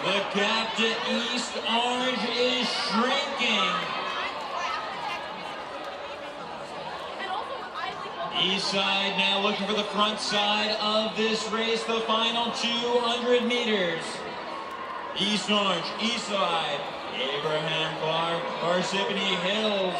The gap to East Orange is shrinking. East side now looking for the front side of this race, the final 200 meters. East Orange, east side, Abraham Clark, Parsippany Hills.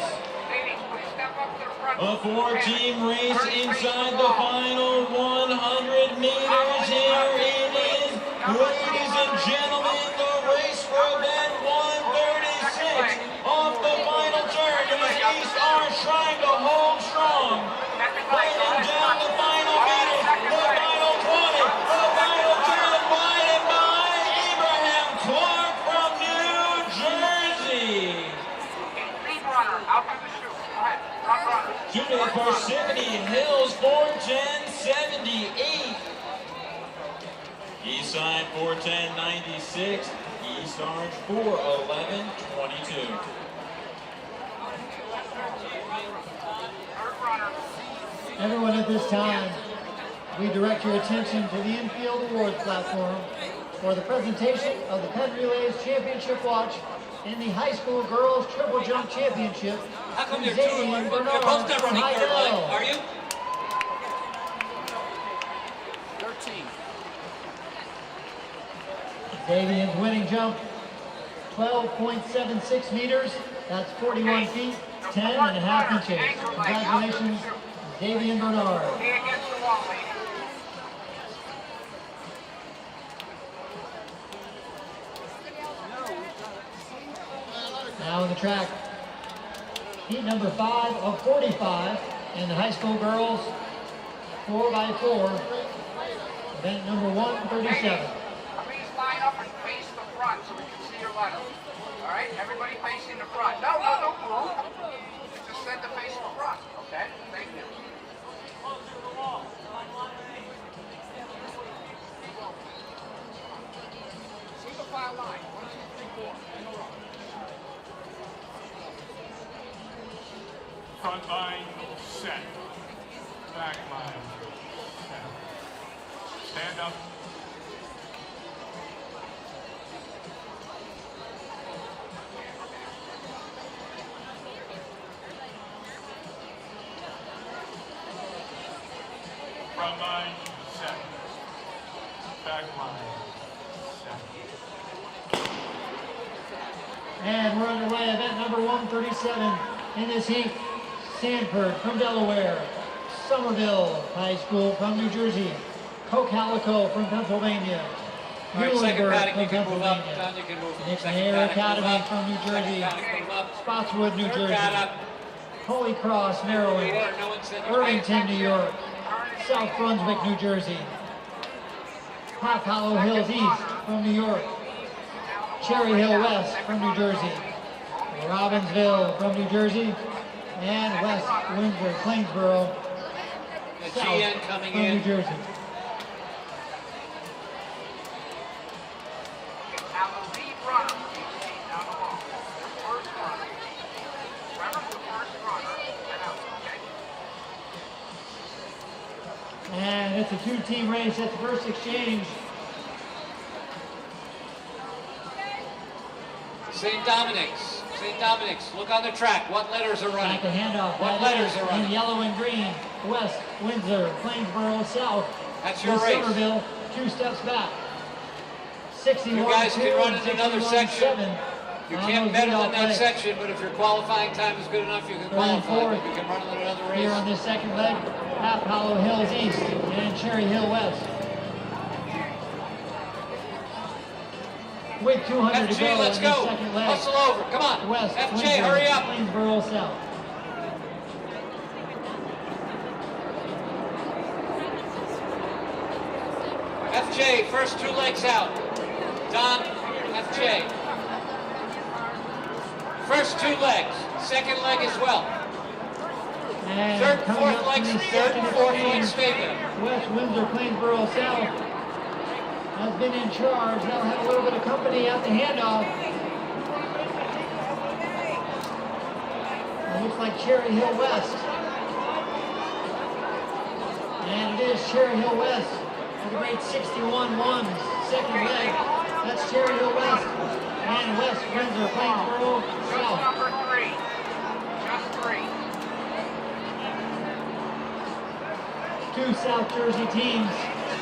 A four-team race inside the final 100 meters. Here it is, ladies and gentlemen, the race for event 136. Off the final turn, it is East Orange trying to hold strong. Fighting down the final meters, the final 20, the final turn, wide by Abraham Clark from New Jersey. Out through the chute. Go ahead. Front runner. Judith Parsippany Hills, 4:10.78. East side 4:10.96. East Orange 4:11.22. Everyone, at this time, we direct your attention to the infield awards platform for the presentation of the Penn Relays Championship Watch in the High School Girls Triple Jump Championship. How come you're both not running third leg, are you? 13. Davian's winning jump, 12.76 meters. That's 41 feet, 10.5 inches. Congratulations, Davian Bernard. Now in the track, heat number 5 of 45 in the high school girls 4x4, event number 137. Please line up and face the front so we can see your letter. All right, everybody facing the front. No, don't move. Just send the face to the front. Okay, thank you. Single file line. 1, 2, 3, 4. In a row. Front line set. Back line set. Stand up. Front line set. Back line set. And we're underway, event number 137 in this heat. Sanford from Delaware, Somerville High School from New Jersey, Coquelicot from Pennsylvania, Muhlenberg from Pennsylvania, Nicknair Academy from New Jersey, Spotswood, New Jersey, Holy Cross, Maryland, Irvington, New York, South Brunswick, New Jersey, Half Hollow Hills East from New York, Cherry Hill West from New Jersey, Robbinsville from New Jersey, and West Windsor, Plainsboro, South coming from in. New Jersey. Now the lead runner, down the wall. First runner. Whoever's the first runner, get out, okay? And it's a two-team race at the first exchange. St. Dominic's, look on the track. What letters are running? Back a handoff. What letters are in running? yellow and green. West Windsor, Plainsboro, South. That's your with race. Somerville, 2 steps back. 61. You guys can run in another section. 7 You on can't those medal in leadoff that legs. section, but if your qualifying time is good enough, you can qualify. But you can run in another race. Here on this second leg, Half Hollow Hills East and Cherry Hill West. With 200 to FJ, go let's in go. this second leg. Hustle over. Come on. West FJ, Windsor, hurry up. Plainsboro South. FJ, first 2 legs out. Don, FJ. First 2 legs. Second leg as well. And Third, coming fourth up legs, to the third second and fourth exchange, legs stay there. West Windsor, Plainsboro South has been in charge. They'll have a little bit of company at the handoff. It looks like Cherry Hill West. And it is Cherry Hill West with a great 61-1 second leg. That's Cherry Hill West and West Windsor, Plainsboro Just South. number 3. Just 3. Two South Jersey teams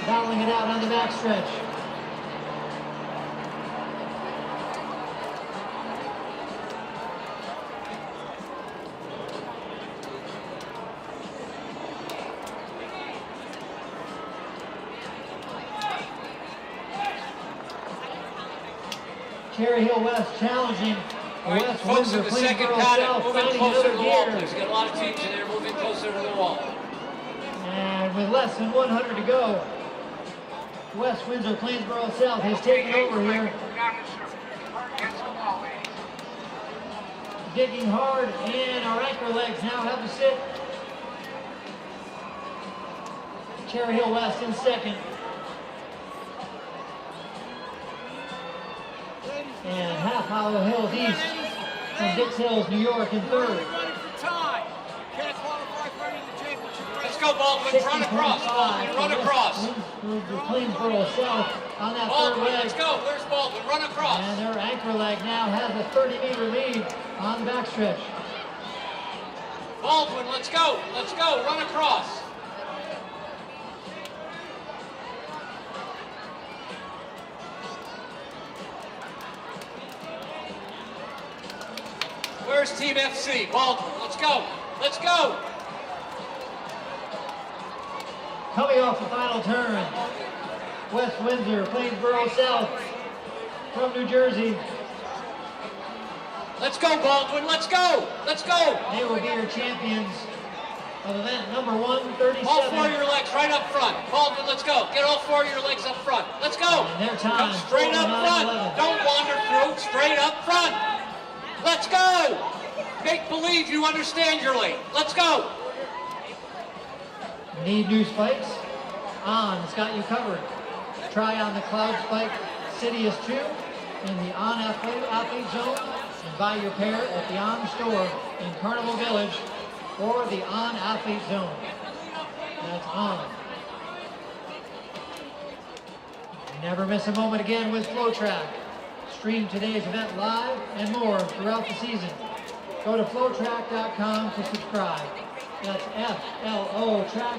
battling it out on the backstretch. Cherry Hill West challenging All right, West folks in Windsor, the second Plainsboro paddock, South, moving finding closer to another the wall, gear. please. Got a lot of teams in there moving closer to the wall. And with less than 100 to go, West Windsor, Plainsboro South has taken over here. Against the wall, ladies. Digging hard, and our anchor legs now have to sit. Cherry Hill West in second. And Half Hollow Hills East from Dix Hills, New York in third. Let's go, Baldwin. Run across, Baldwin. Run across. Plainsboro South on that third Baldwin, leg. let's go. There's Baldwin. Run across. And their anchor leg now has a 30-meter lead on the backstretch. Baldwin, let's go. Let's go. Run across. Where's Team FC? Baldwin, let's go. Let's go. Coming off the final turn, West Windsor, Plainsboro South from New Jersey. Let's go, Baldwin. Let's go. Let's go. They will be your champions of event number 137. All 4 of your legs right up front. Baldwin, let's go. Get all 4 of your legs up front. Let's go. And their time, Come straight up front. 49:11. Don't wander through. Straight up front. Let's go. Make believe you understand your lane. Let's go. Need new spikes? On's got you covered. Try on the Cloud Spike Sidious 2 in the On Athlete Zone and buy your pair at the On store in Carnival Village or the On Athlete Zone. That's On. Never miss a moment again with FloTrack. Stream today's event live and more throughout the season. Go to FloTrack.com to subscribe. That's FLOTrack.com.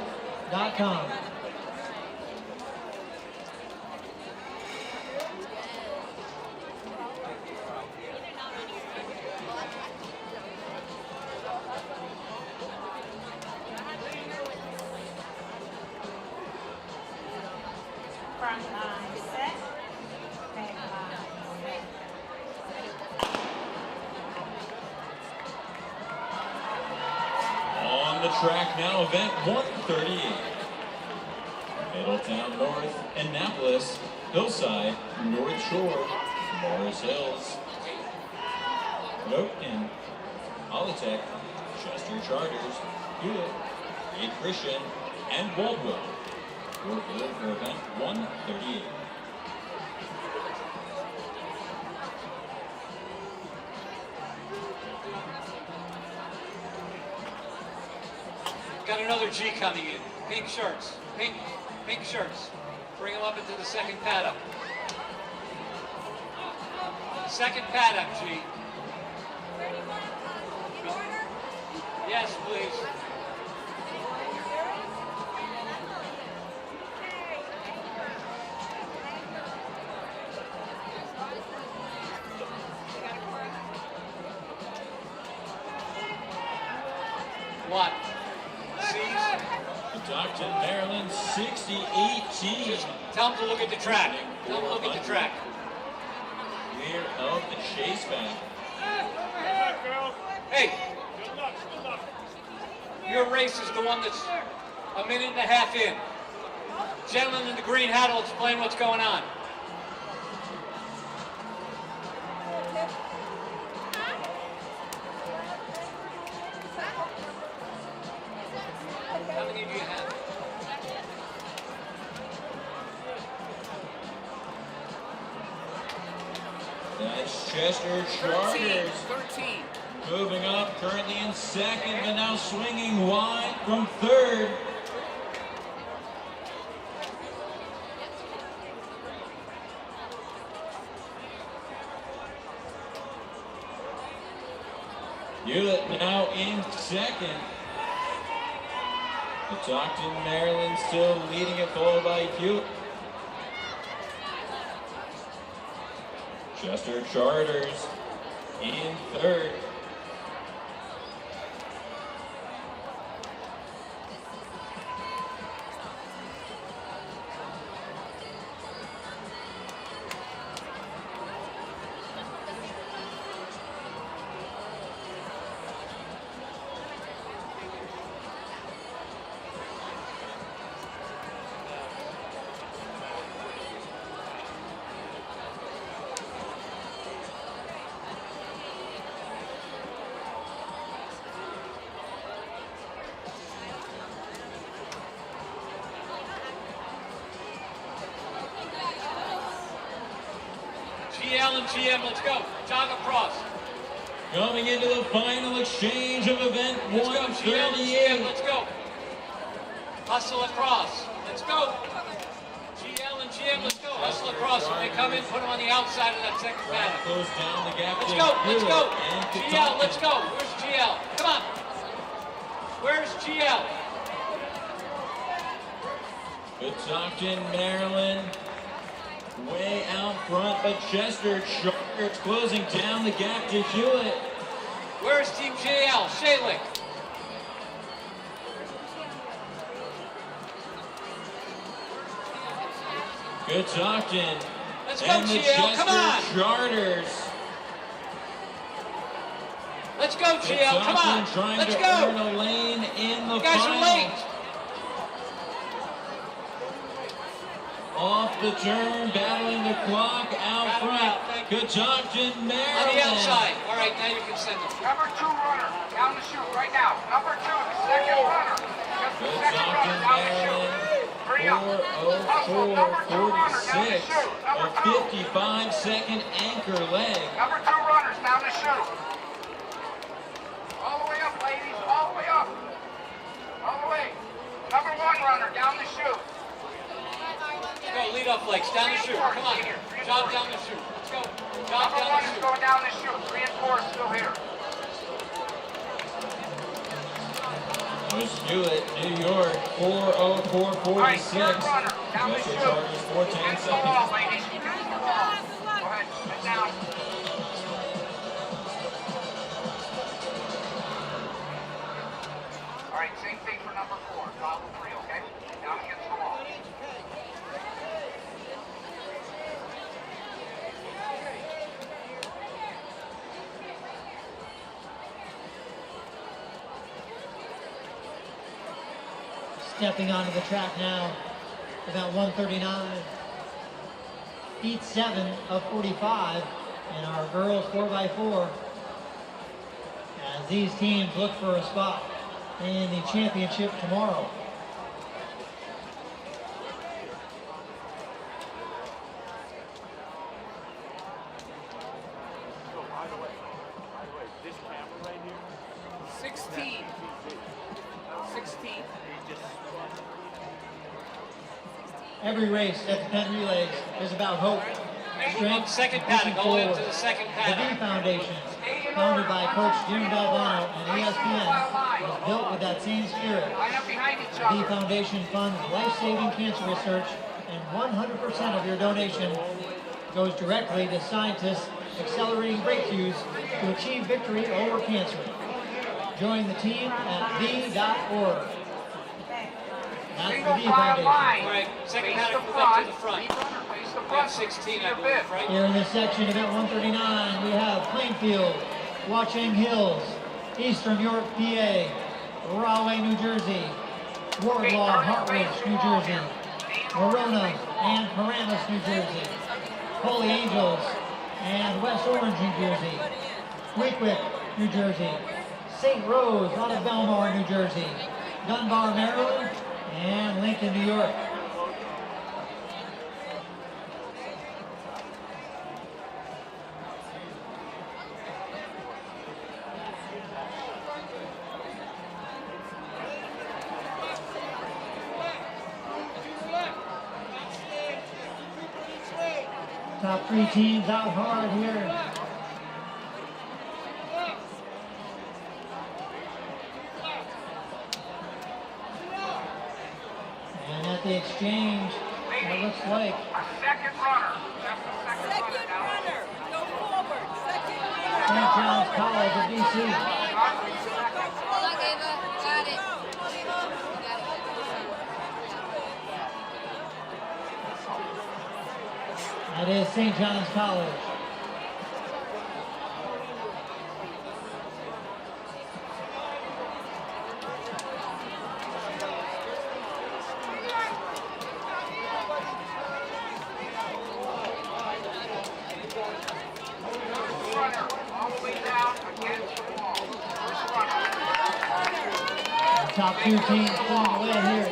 Front line set, back line set. On the track now, event 138. Middletown North, Annapolis, Hillside, North Shore, Morris Hills, Noten, Polytech, Chester Charters, Hewitt, Great Christian, and Baldwin. We're good for event 138. Got another G coming in. Pink shirts. Pink shirts. Bring them up into the second paddock. Second paddock, G. Yes, please. What? C's? Stockton, Maryland, 6018. Tell them to look at the track. Tell them to look at the track. Clear of the chase bank. Hey, your race is the one that's a minute and a half in. Gentleman in the green hat will explain what's going on. How many do you have? That's Chester Charters 13. moving up, currently in second, but now swinging wide from third. Hewlett now in second. Stockton, Maryland still leading it, followed by Hewlett. Chester Charters in third. GL and GM, let's go. Jog across. Coming into the final exchange of event Let's go, GL and GM, 138. let's go. Hustle across. Let's go. GL and GM, let's go. Hustle across. When they come in, put them on the outside of that second Track paddock. close down the gap. Let's to go, let's go. Hewlett and GL, Stockton. let's go. Where's GL? Come on. Where's GL? Stockton, Maryland, way out front, but Chester Charters closing down the gap to Hewlett. Where's Team JL? Shaylick. Stockton Let's go, and the GL, come on. Chester Charters. Let's go, GL, come on. Stockton trying Let's to go. earn a lane in the You guys final. are late. Off the turn, battling the clock out front. Stockton, Maryland. On the outside. All right, now you can send them. Number 2 runner, down the chute right now. Number 2, the second runner. Just the second runner, down the chute. Hurry up. Hustle, number 2 runner, down the 4:04:46, chute. a Number 2. 55-second anchor leg. Number 2 runners, down the chute. All the way up, ladies, all the way up. All the way. Number 1 runner, down the chute. Let's go, lead up legs, down the chute. Come on. Jog down the chute. Let's go. Jog Number down 1 the is chute. going down the chute. 3 and 4 is still here. There's Hewlett, New York, All right, 4:04:46. third runner, down the Chester chute. Charters, 4:10 Against the wall, seconds. ladies. Against the wall. Go ahead, sit down. All right, same thing for number 4. Toggle 3, okay? Down against the wall. Stepping onto the track now, about 139. Heat 7 of 45 in our girls 4x4. As these teams look for a spot in the championship tomorrow. By the way, this camera right here. 16. 16. Every race at the Penn Relays is about hope, strength, Second and paddock, pushing all the way up forward. to the second The paddock. V Foundation, founded by Coach Jim Galvano and ESPN, was built with that same spirit. Line up behind each The other. Foundation funds life-saving cancer research, and 100% of your donation goes directly to scientists accelerating breakthroughs to achieve victory over cancer. Join the team at v.org. That's the Single V file Foundation. line. All right, second Face paddock, the move up to the front. front. Lead runner, face the We front. have 16, I Your believe, bib. right? Here in this section, event 139, we have Plainfield, Watchung Hills, Eastern York, PA, Rahway, New Jersey, Wardlaw, Hartridge, New Jersey, Verona and Paramus, New Jersey, Holy Angels and West Orange, New Jersey, Weequahic, New Jersey, St. Rose out of Belmar, New Jersey, Dunbar, Maryland, and Lincoln, New York. Top 3 teams out hard here. the exchange. It looks like A second runner. Just a second runner now. Go forward. Second runner. St. John's College of DC. Go forward. Got it. That is St. John's College. Runner all the way down against the wall. First runner. The top two teams pulling away here.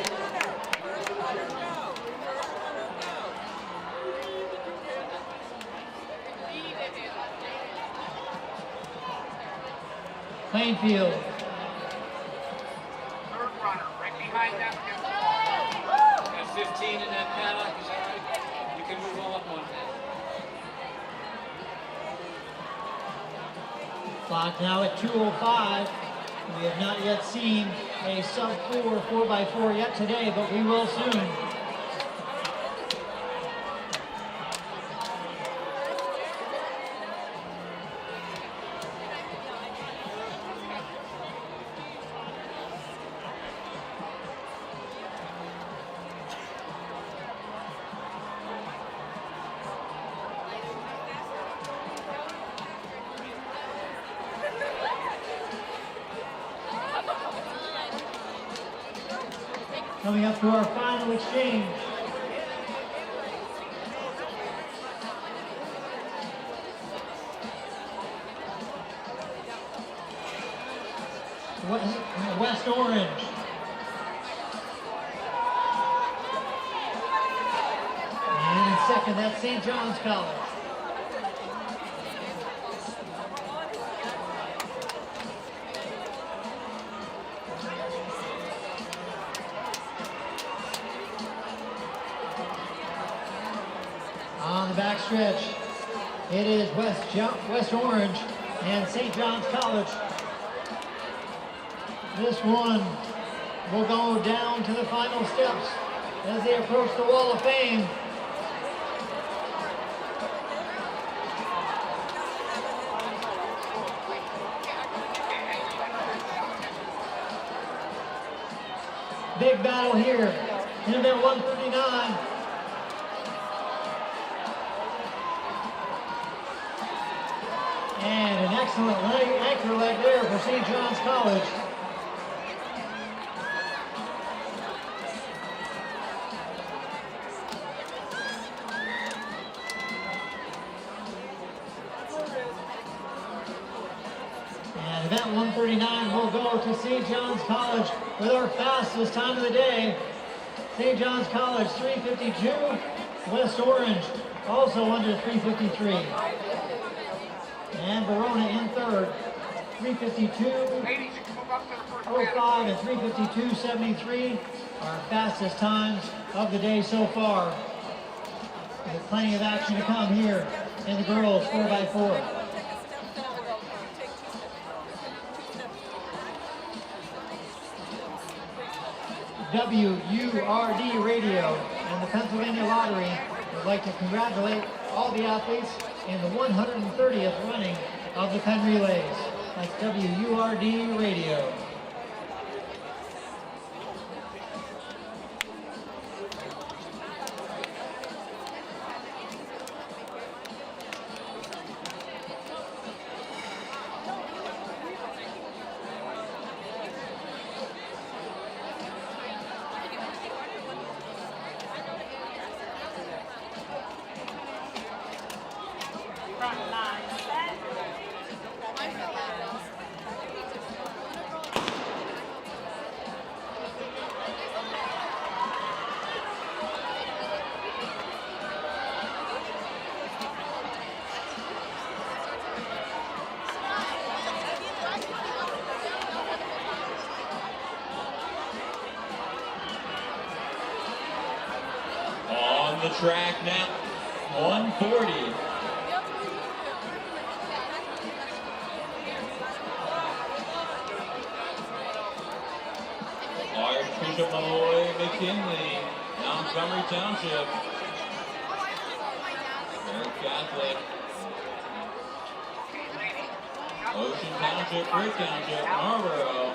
Plainfield. Third runner. Right behind them against the wall. Got 15 in that paddock, is that right? You can move on up one. Clock now at 2:05. We have not yet seen a sub-4 4x4 yet today, but we will soon. Coming up to our final exchange. West Orange. And in second, that's St. John's College. On the backstretch, it is West Orange and St. John's College. This one will go down to the final steps as they approach the Wall of Fame. Big battle here in event 139. And an excellent anchor leg there for St. John's College. And event 139 will go to St. John's College with our fastest time of the day. St. John's College 3:52. West Orange also under 3:53. And Verona in third, 3:52.05 Ladies, you can move up to the first paddock. and 3:52.73, our fastest times of the day so far. With plenty of action to come here in the girls 4x4. WURD Radio and the Pennsylvania Lottery would like to congratulate all the athletes in the 130th running of the Penn Relays. That's WURD Radio. Front line set. On the track now, 140. Large push-up Malloy McKinley. Now Montgomery Township. Eric Catholic. Ocean Township, Brick Township, Marlboro.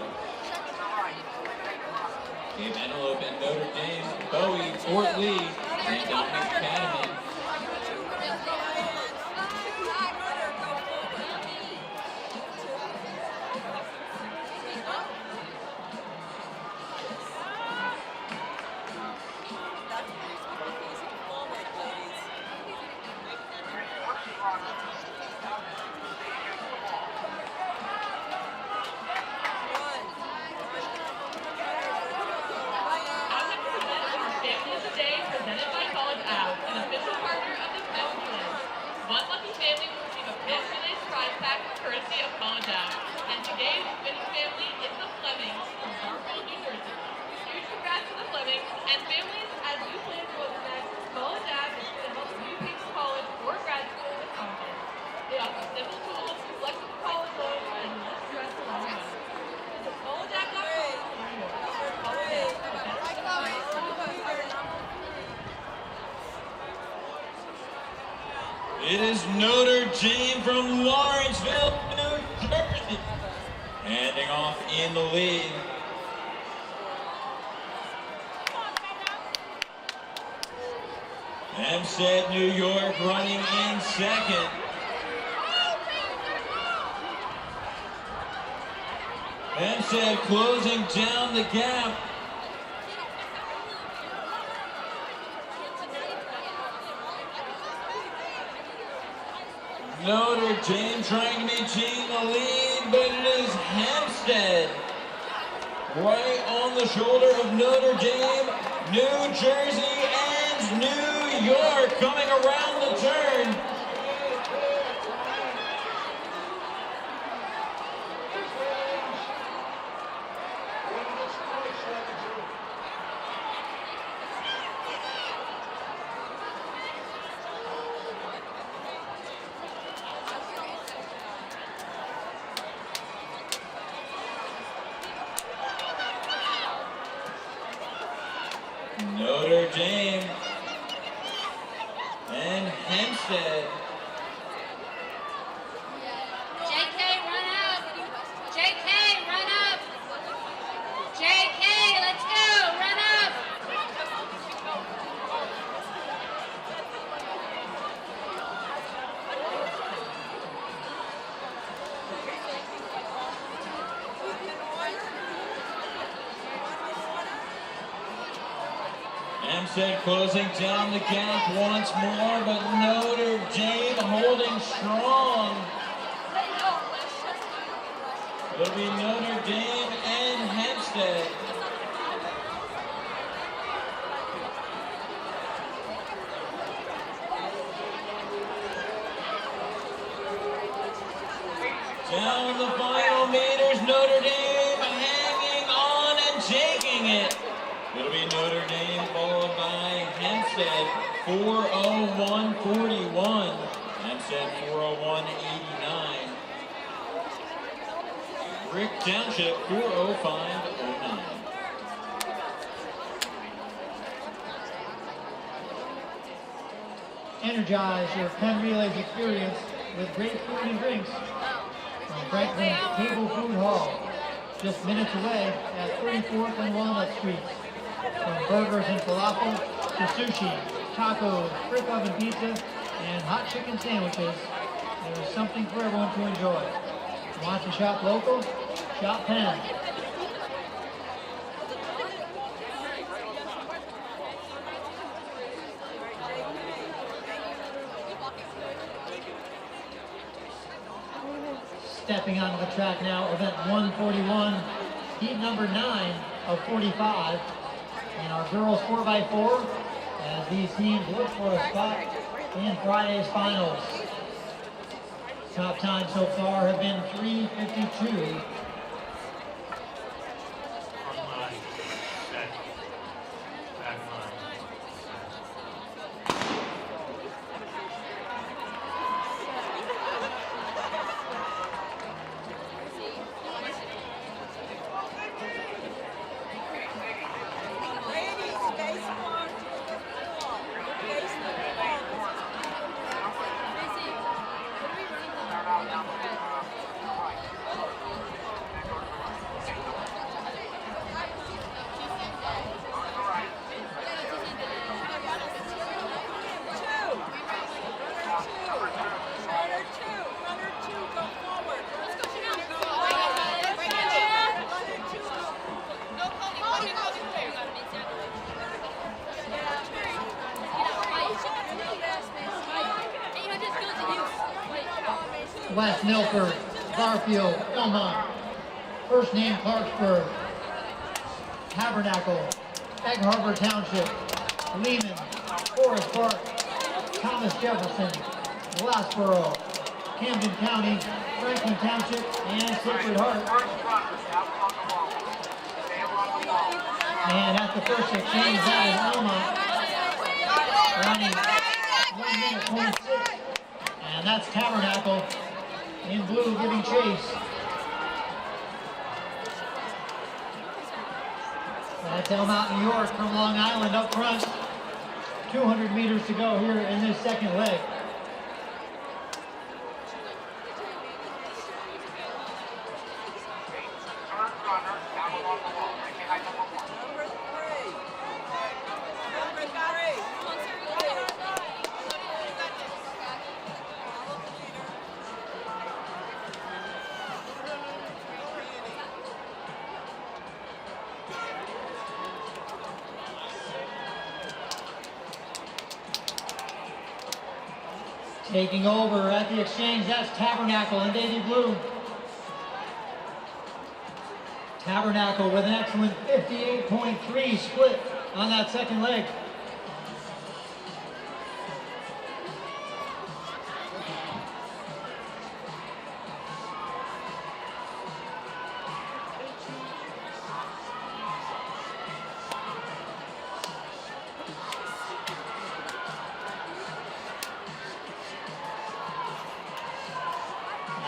Cape Antelope and Notre Dame, Bowie, Fort Lee, St. Dominic's Academy. One lucky family will receive a Penn Relays prize pack courtesy of Paddock. And today's winning family is the Flemings from Garfield, New Jersey. Huge congrats to the Flemings and families as you plan to go to the next Paddock is going to help you pick college or grad school with confidence. They offer simple tools, flexible college loans, and less stress along the way. Visit Paddock.com to learn more. Paddock, the best choice. It is Notre Dame from Lawrenceville, New Jersey, handing off in the lead. Hempstead, New York, running in second. Hempstead closing down the gap. Notre Dame trying to maintain the lead, but it is Hempstead right on the shoulder of Notre Dame, New Jersey, and New York coming around the turn. Notre Dame and Hempstead. JK, run up. JK, run up. JK, let's go. Run up. Hempstead closing down the gap once more, but Notre Dame holding strong. It'll be Notre Dame and Hempstead. Down the final meters, Notre Dame hanging on and taking it. It'll be Notre Dame followed by Hempstead, 4:01.41. Hempstead, 4:01.89. Brick Township, 4:05.09. Energize your Penn Relays experience with great food and drinks from Franklin's Table Food Hall, just minutes away at 34th and Walnut Streets. From burgers and falafel to sushi, tacos, brick oven pizza, and hot chicken sandwiches, there is something for everyone to enjoy. Want to shop local? Shop Penn. Stepping onto the track now, event 141, heat number 9 of 45. And our girls 4x4 as these teams look for a spot in Friday's finals. Top times so far have been 3:52. Online. Set. Back line. Ladies, space one. West Milford, Garfield, Elmont, First Name Clarksburg, Tabernacle, Egg Harbor Township, Lehman, Forest Park, Thomas Jefferson, Glassboro, Camden County, Franklin Township, and Sacred Heart. And at the first exchange, that is Elmont, running 1 minute 26. And that's Tabernacle in blue giving chase. That's Elmont, New York from Long Island up front. 200 meters to go here in this second leg. Taking over at the exchange, that's Tabernacle in navy blue. Tabernacle with an excellent 58.3 split on that second leg.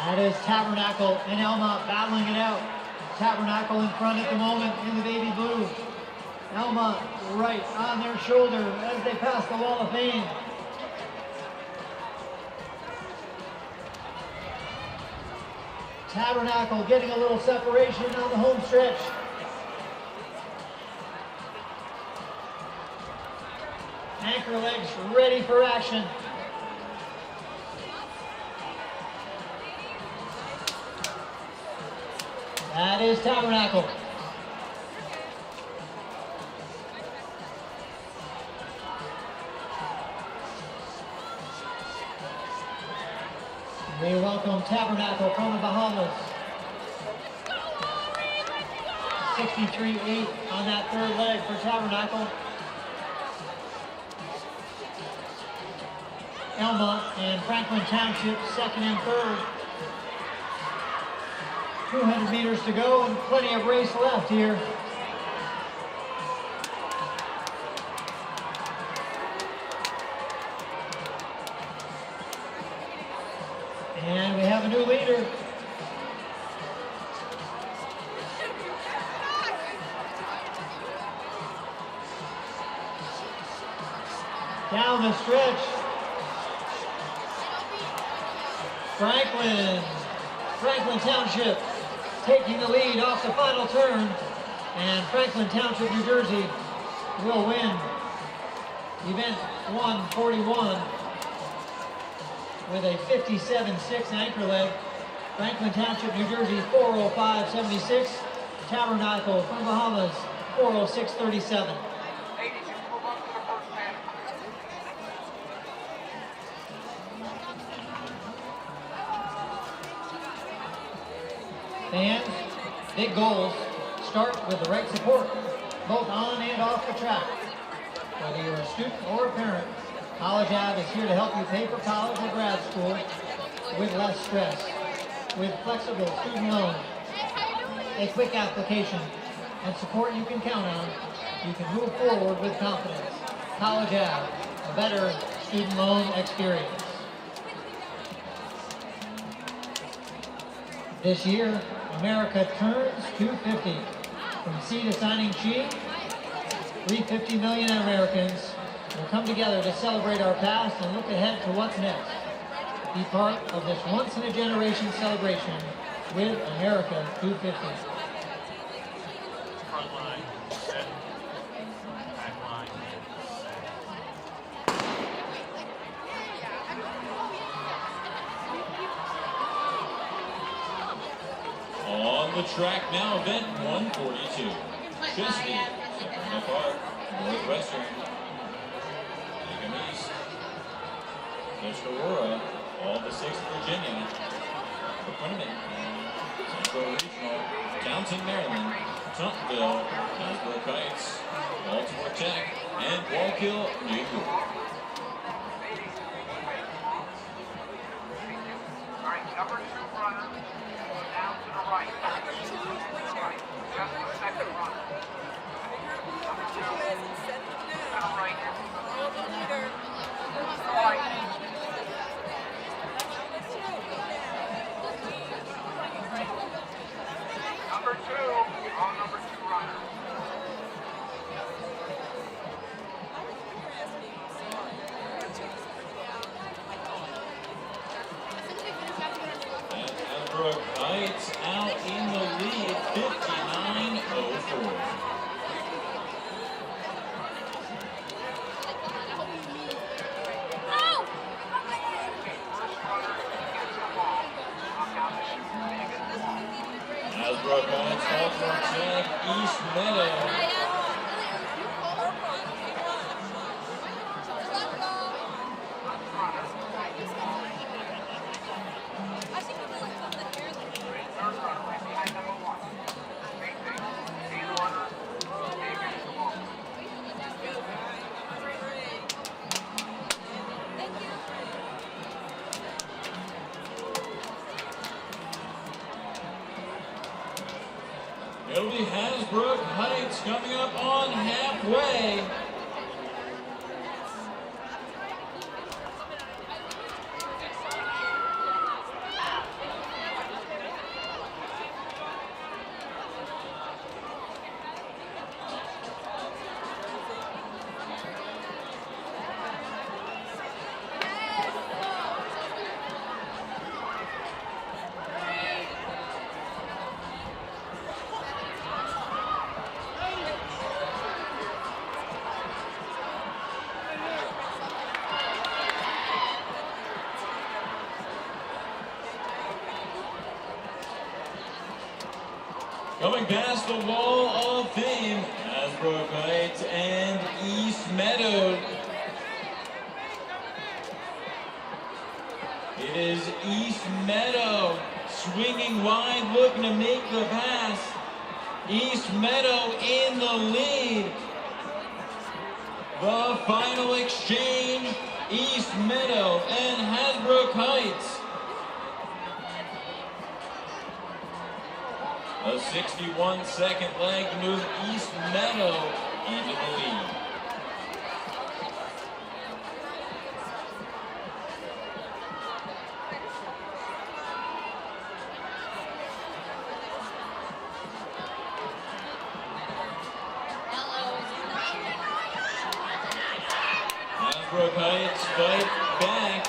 That is Tabernacle and Elmont battling it out. Tabernacle in front at the moment in the baby blue. Elmont right on their shoulder as they pass the wall of fame. Tabernacle getting a little separation on the home stretch. Anchor legs ready for action. That is Tabernacle. We welcome Tabernacle from the Bahamas. 63-8 on that third leg for Tabernacle. Elmont and Franklin Township second and third. 200 meters to go and plenty of race left here. And we have a new leader. Down the stretch. Franklin Township taking the lead off the final turn, and Franklin Township, New Jersey will win event 141 with a 57.6 anchor leg. Franklin Township, New Jersey 4:05.76. Tabernacle from Bahamas 4:06.37. Fans, big goals start with the right support, both on and off the track. Whether you're a student or a parent, College Ave is here to help you pay for college or grad school with less stress. With flexible student loans, a quick application, and support you can count on, you can move forward with confidence. College Ave, a better student loan experience. This year, America turns 250. From sea to signing Chi, 350 million Americans will come together to celebrate our past and look ahead to what's next. Be part of this once-in-a-generation celebration with America 250. Front line, set, back line. On the track now, event 142. Chesney, Savannah Park, Northwestern, East, Tuscarora, all the 6th Virginia, the tournament. Central Regional, Downton, Maryland, Tauntonville, Hasbro Heights, Baltimore Tech, and Wallkill, New York. All right, number 2 runner, down to the right. Just the second runner. Number 2, to the right. Number 2, all number 2 runner. And Hasbro Heights out in the lead, 59-04. Hasbro Heights, Baltimore Tech, East Meadow. It'll be Hasbro Heights coming up on halfway. Coming past the wall of fame, Hasbro Heights and East Meadow. It is East Meadow swinging wide, looking to make the pass. East Meadow in the lead. The final exchange, East Meadow and Hasbro Heights. A 61-second leg to move East Meadow into the lead. Hasbro Heights fight back.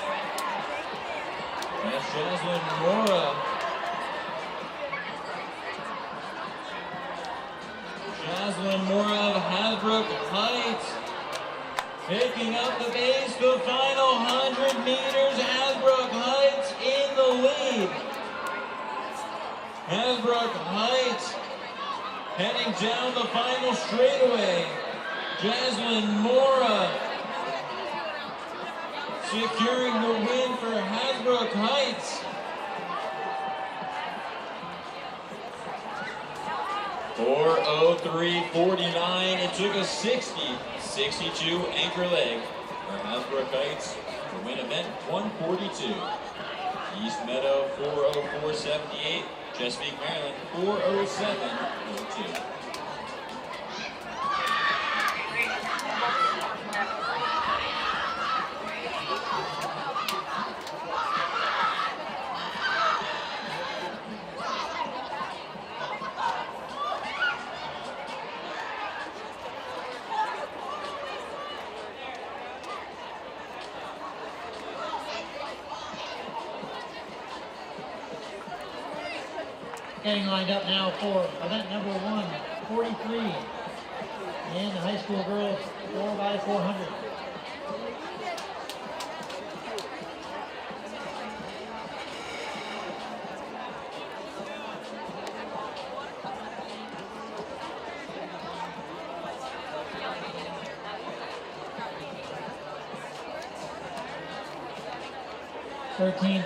That's Jocelyn Mora. Jocelyn Mora of Hasbro Heights picking up the pace. The final 100 meters. Hasbro Heights in the lead. Hasbro Heights heading down the final straightaway. Jocelyn Mora securing the win for Hasbro Heights. 4:03.49. It took a 60-62 anchor leg for Hasbro Heights to win event 142. East Meadow 4:04.78. Chesapeake, Maryland 4:07.02. Getting lined up now for event number 143 in the high school girls 4x400.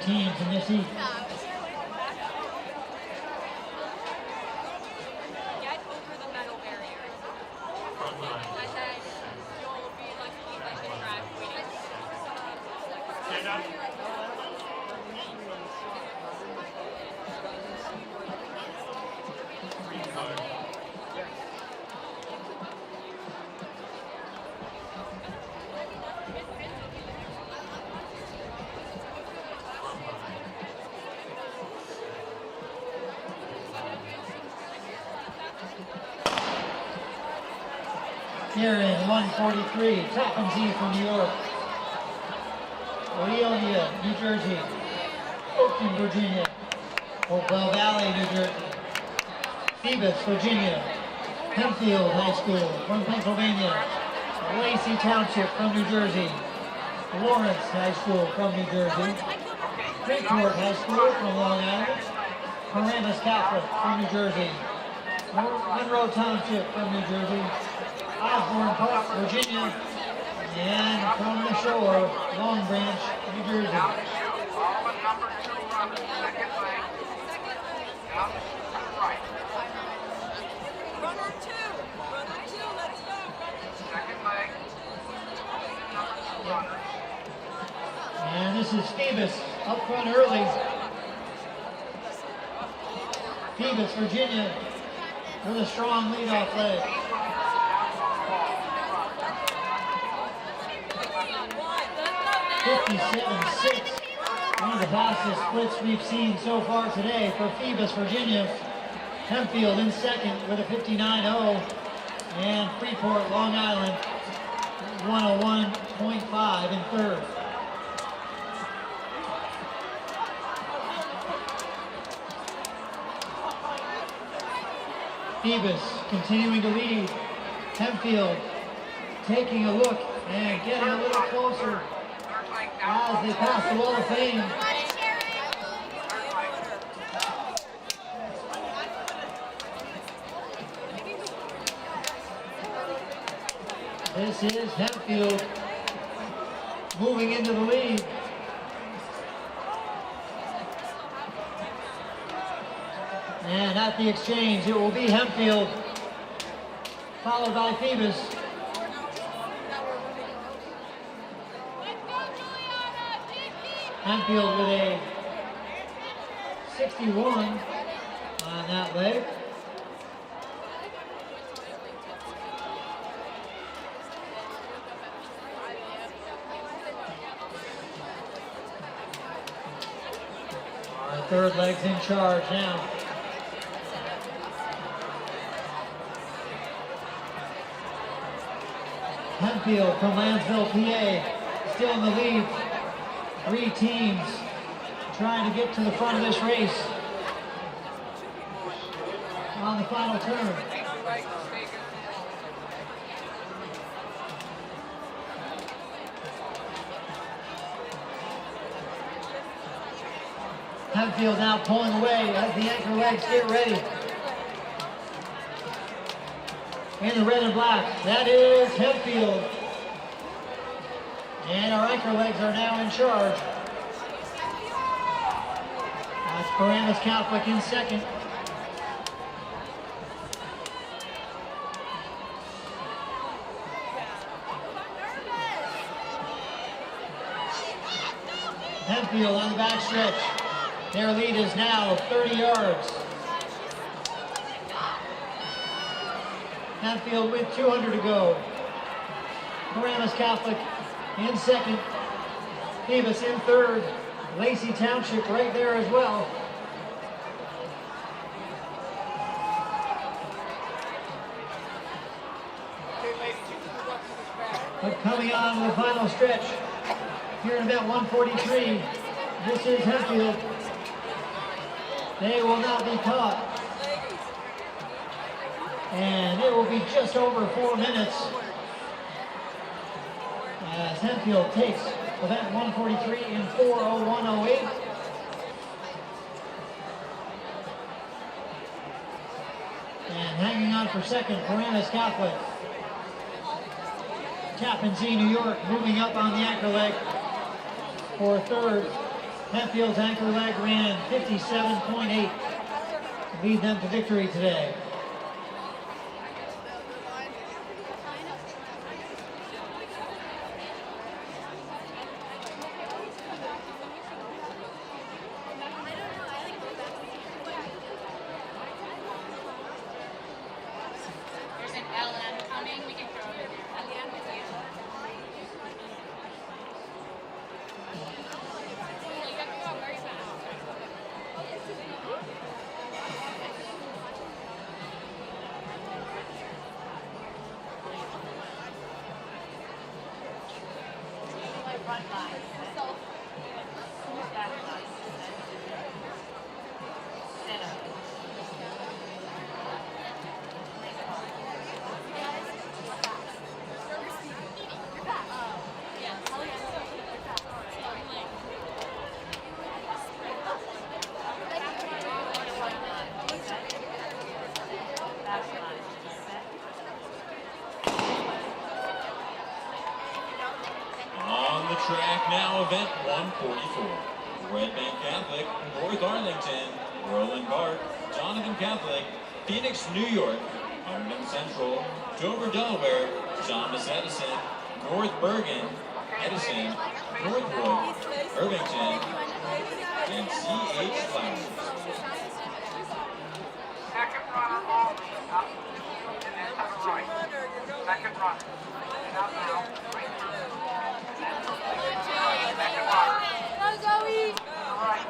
Teams in this heat. Here in 143, Tappan Zee from New York. Leonia, New Jersey. Oakland, Virginia. Hopewell Valley, New Jersey. Phoebus, Virginia. Penfield High School from Pennsylvania. Lacey Township from New Jersey. Lawrence High School from New Jersey. Freeport High School from Long Island. Paramus Catholic from New Jersey. Monroe Township from New Jersey. Osborne Park, Virginia. And from the shore, Long Branch, New Jersey. Down to shoot. All but number 2 runners. Second leg. Down to shoot to the right. Runner two, let's go. Second leg. Number 2 runners. And this is Phoebus up front early. Phoebus, Virginia, with a strong leadoff leg. 57-6. One of the fastest splits we've seen so far today for Phoebus, Virginia. Hempfield in second with a 59-0. And Freeport, Long Island, 101.5 in third. Phoebus continuing to lead. Hempfield taking a look and getting a little closer as they pass the Wall of Fame. This is Hempfield moving into the lead. And at the exchange, it will be Hempfield, followed by Phoebus. Hempfield with a 61 on that leg. Our third leg's in charge now. Hempfield from Lansville, PA, still in the lead. 3 teams trying to get to the front of this race on the final turn. Hempfield now pulling away as the anchor legs get ready. In the red and black, that is Hempfield. And our anchor legs are now in charge. That's Paramus Catholic in second. Hempfield on the backstretch. Their lead is now 30 yards. Hempfield with 200 to go. Paramus Catholic in second. Phoebus in third. Lacey Township right there as well. But coming on to the final stretch, here in event 143, this is Hempfield. They will not be caught. And it will be just over 4 minutes as Hempfield takes event 143 in 4:01:08. And hanging on for second, Paramus Catholic. Tappan Zee, New York, moving up on the anchor leg for third. Hempfield's anchor leg ran 57.8 to lead them to victory today. On the track now, event 144. Red Bank Catholic, North Arlington, Roland Park, Jonathan Catholic, Phoenix, New York, Hunterdon Central, Dover, Delaware, Thomas Edison, North Bergen, Edison, Northwood, Irvington, and C.H. Flowers. Second runner only, up and then to the right. Second runner. Out now, right. And then to the right. Second runner. Go, Zoe! To the right.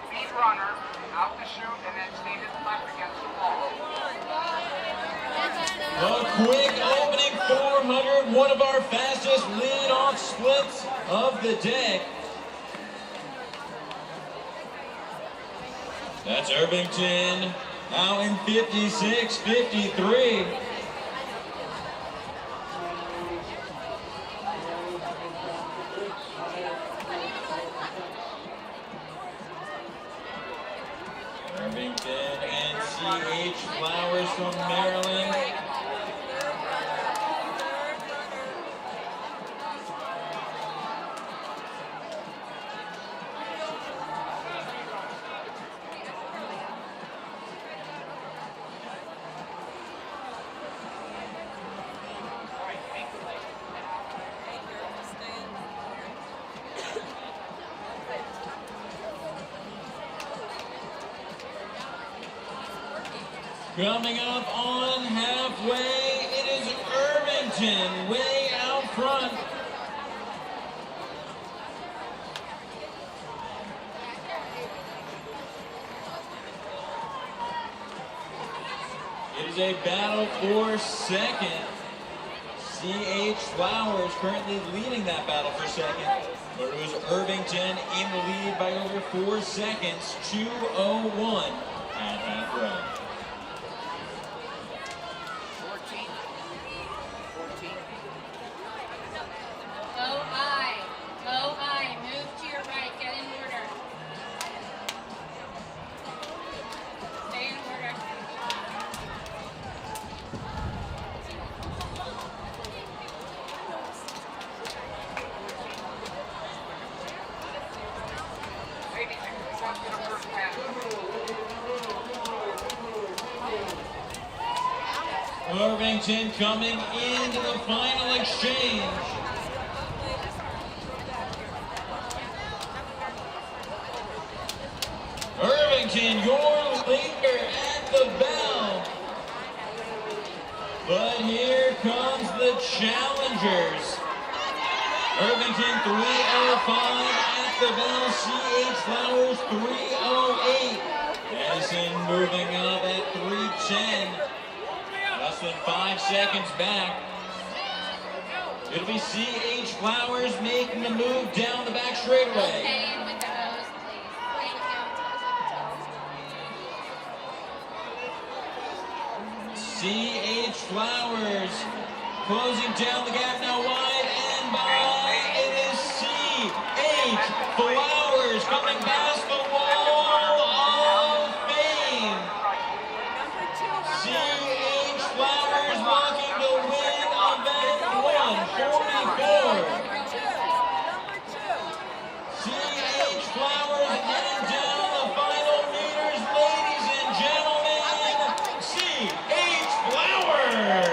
Speed runner, out to shoot, and then stay to the left against the wall. A quick opening 400, one of our fastest lead-off splits of the day. That's Irvington out in 56-53. Irvington and C.H. Flowers from Maryland. Coming up on halfway, it is Irvington way out front. It is a battle for second. C.H. Flowers currently leading that battle for second, but it was Irvington in the lead by over 4 seconds, 2:01 at halfway. 14. Go high, move to your right, get in order. Stay in order. Ladies, if you want to get a first pass. Irvington coming into the final exchange. Irvington, your leader at the bell. But here comes the challengers. Irvington 3:05 at the bell. C.H. Flowers 3:08. Edison moving up at 3:10. Less than 5 seconds back. It'll be C.H. Flowers making the move down the back straightaway. Okay, in with the hose, please. Thank you. C.H. Flowers closing down the gap now wide and by. It is C.H. Flowers coming past the wall of fame. C.H. Flowers walking to win event 144. C.H. Flowers heading down the final meters, ladies and gentlemen. C.H. Flowers.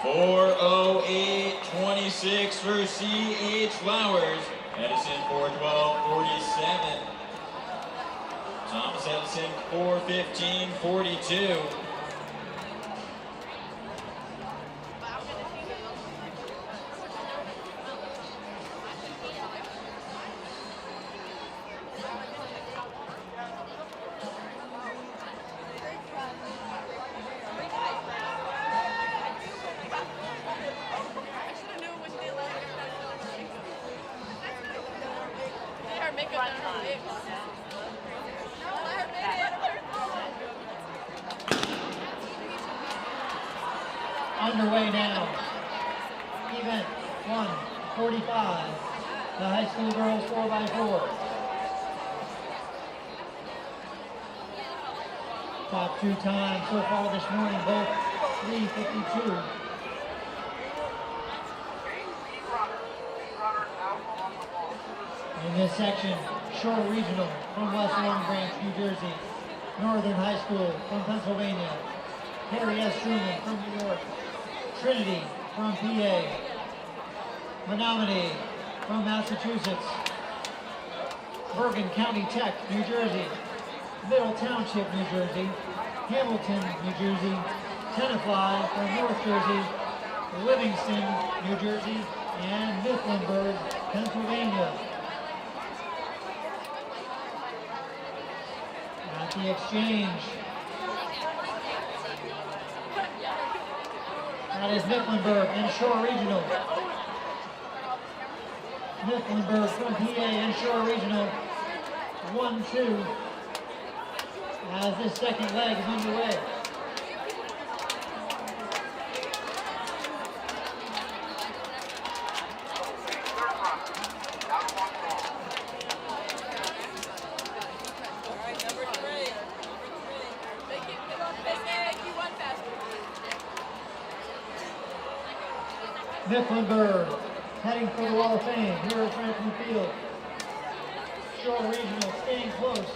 4:08.26 for C.H. Flowers. Edison 4:12.47. Thomas Edison 4:15.42. makeup on her big. Underway now. Event 145. The high school girls 4x4. Top two times so far this morning, both 3:52. In this section, Shore Regional from West Long Branch, New Jersey. Northern High School from Pennsylvania. Harry S. Truman from New York. Trinity from PA. Menominee from Massachusetts. Bergen County Tech, New Jersey. Middle Township, New Jersey. Hamilton, New Jersey. Tenafly from North Jersey. Livingston, New Jersey. And Mifflinburg, Pennsylvania. At the exchange. That is Mifflinburg and Shore Regional. Mifflinburg from PA and Shore Regional. 1-2. As this second leg is underway. Mifflinburg heading for the Wall of Fame here at Franklin Field. Shore Regional staying close.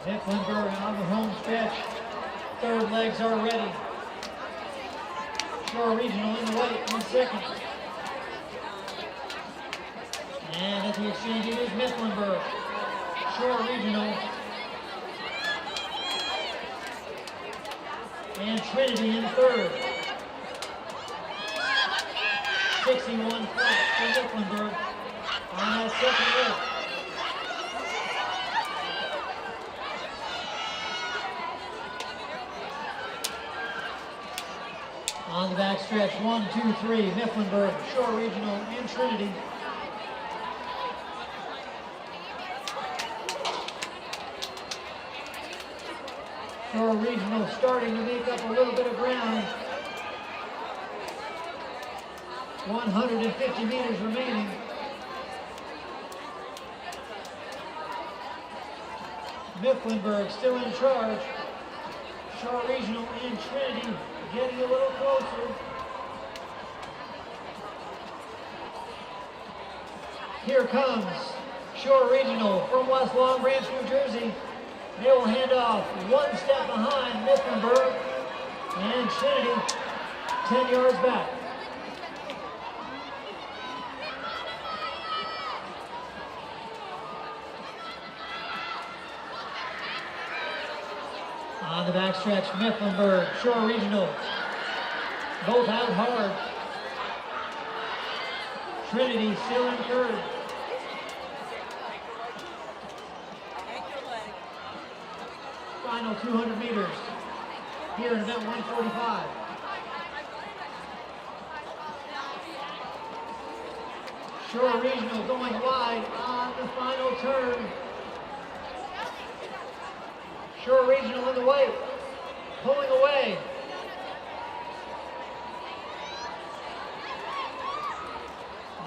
Mifflinburg on the home stretch. Third legs are ready. Shore Regional in the white in second. And at the exchange it is Mifflinburg. Shore Regional. And Trinity in third. 61 flat for Mifflinburg on that second leg. On the back stretch, 1, 2, 3, Mifflinburg, Shore Regional, and Trinity. Shore Regional starting to make up a little bit of ground. 150 meters remaining. Mifflinburg still in charge. Shore Regional and Trinity getting a little closer. Here comes Shore Regional from West Long Branch, New Jersey. They will hand off one step behind Mifflinburg, and Trinity 10 yards back. On the backstretch, Mifflinburg, Shore Regional, both out hard. Trinity still in third. Final 200 meters here in event 145. Shore Regional going wide on the final turn. Shore Regional in the white, pulling away.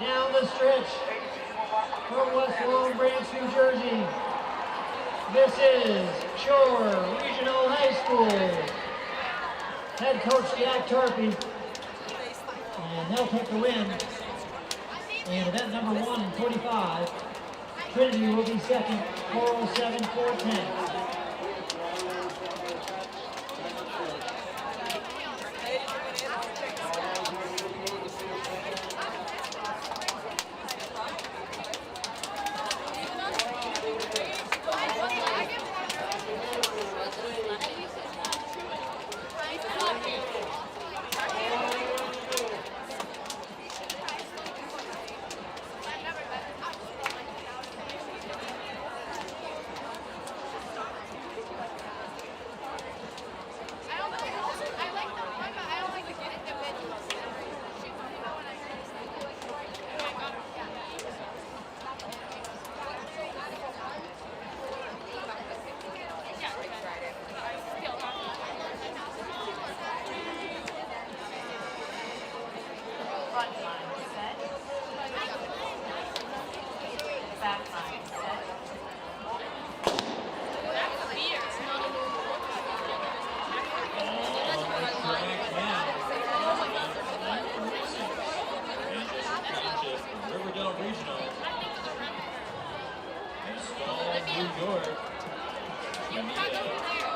Down the stretch from West Long Branch, New Jersey. This is Shore Regional High School. Head coach Jack Tarpey. And they'll take the win. And event number 145. Trinity will be second, 407, 410. Front line, set. Back line, set. That's a beer. Riverdale Regional. Install New York. Anita,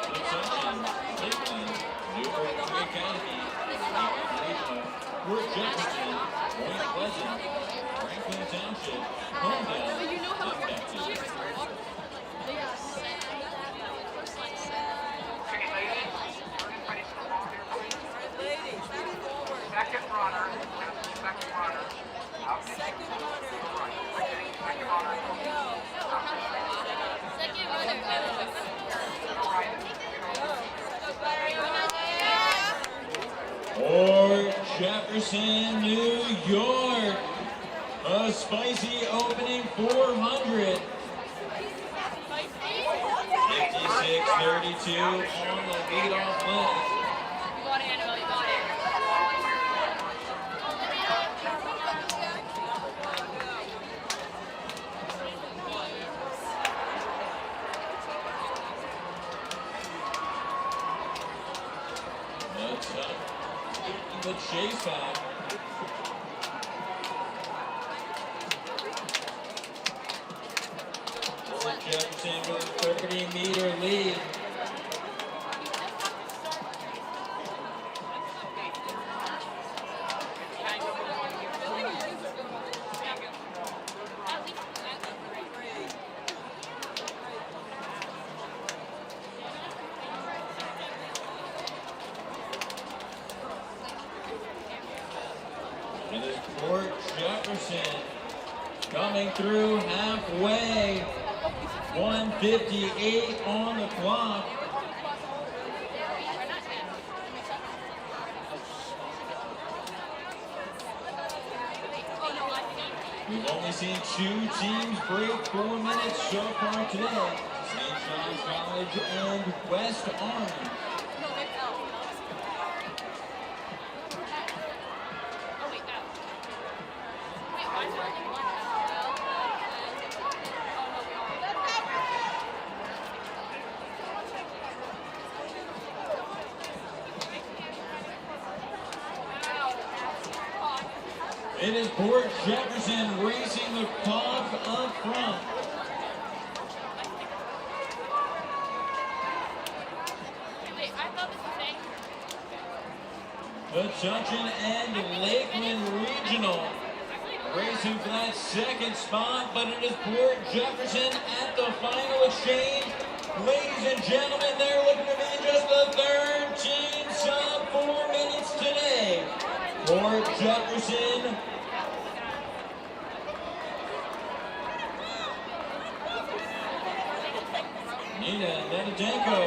Conception, Lakeland, Newburgh Free Academy, Regional, Fort Jefferson, Point Pleasant, Franklin Township, Homedale, Upcapton. Okay, ladies, everybody sit along here, please. Second runner, second runner. Out to Second runner. right. Second runner. Out to Second runner. Fort Jefferson, New York. A spicy opening 400. 56-32 on the leadoff leg. You got it, Annabelle. You got it. That's the chase back. Fort Jefferson with a 30-meter lead. It is Fort Jefferson coming through halfway. 1:58 on the clock. We've only seen 2 teams break 4 minutes so far today. St. John's College and West Orange. It is Fort Jefferson racing the clock up front. Metuchen and Lakeland Regional racing for that second spot, but it is Fort Jefferson at the final exchange. Ladies and gentlemen, they're looking to be just the 13 sub 4 minutes today. Fort Jefferson. Nina Nedadenko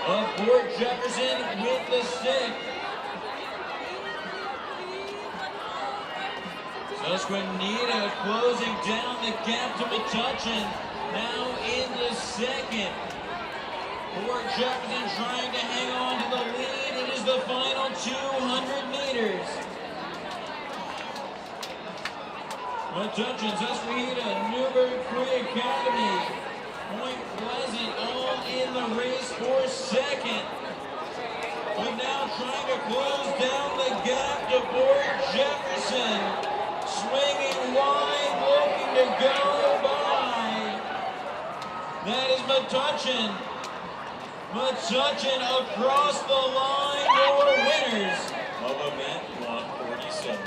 of Fort Jefferson with the stick. Susquehanna closing down the gap to Metuchen. Now in the second. Fort Jefferson trying to hang on to the lead. It is the final 200 meters. Metuchen, Susquehanna, Newburgh Free Academy, Point Pleasant all in the race for second. But now trying to close down the gap to Fort Jefferson. Swinging wide, looking to go by. That is Metuchen. Metuchen across the line, your winners of event 146.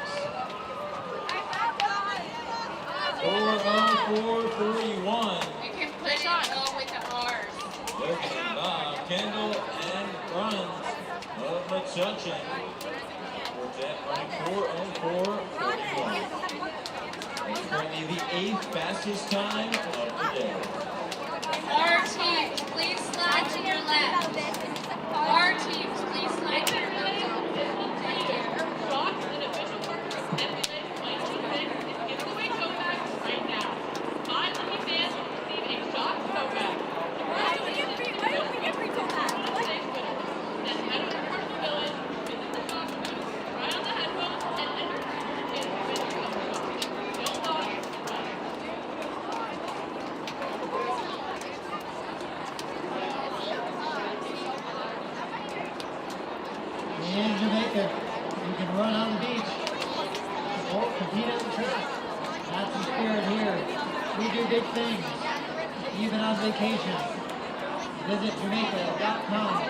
4:04:41. You can put it on with the R's. Looking Bob, Kendall, and Bruns of Metuchen. Quartet running 4:04:41. It's currently the 8th fastest time of the day. Our teams, please slide to your left. Our teams, please slide to your left. Shots, an official partner of Penn Relays 2026, is giving away tote bags right now. 5 lucky fans will receive a Shots tote bag. Why don't we get free tote bags? Today's winner. Then head over to Commercial Village, visit the Shots booth, try on the headphones, and enter in Jamaica, you can run on the beach or compete on the track. That's the spirit here. We do big things, even on vacation. Visit Jamaica.com.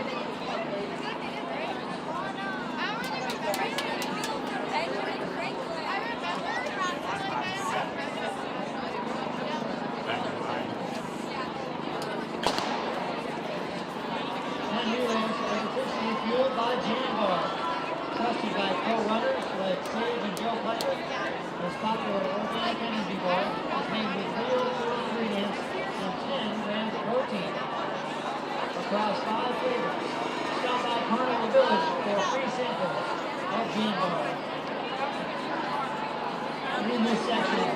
Penn Relays is officially fueled by Jam Bar, trusted by pro-runners like Sage and Joe Piper. This popular organic energy bar is made with real food ingredients and 10 grams of protein. Across 5 flavors, stop by Carnival Village for a free sample of Jam Bar. In this section,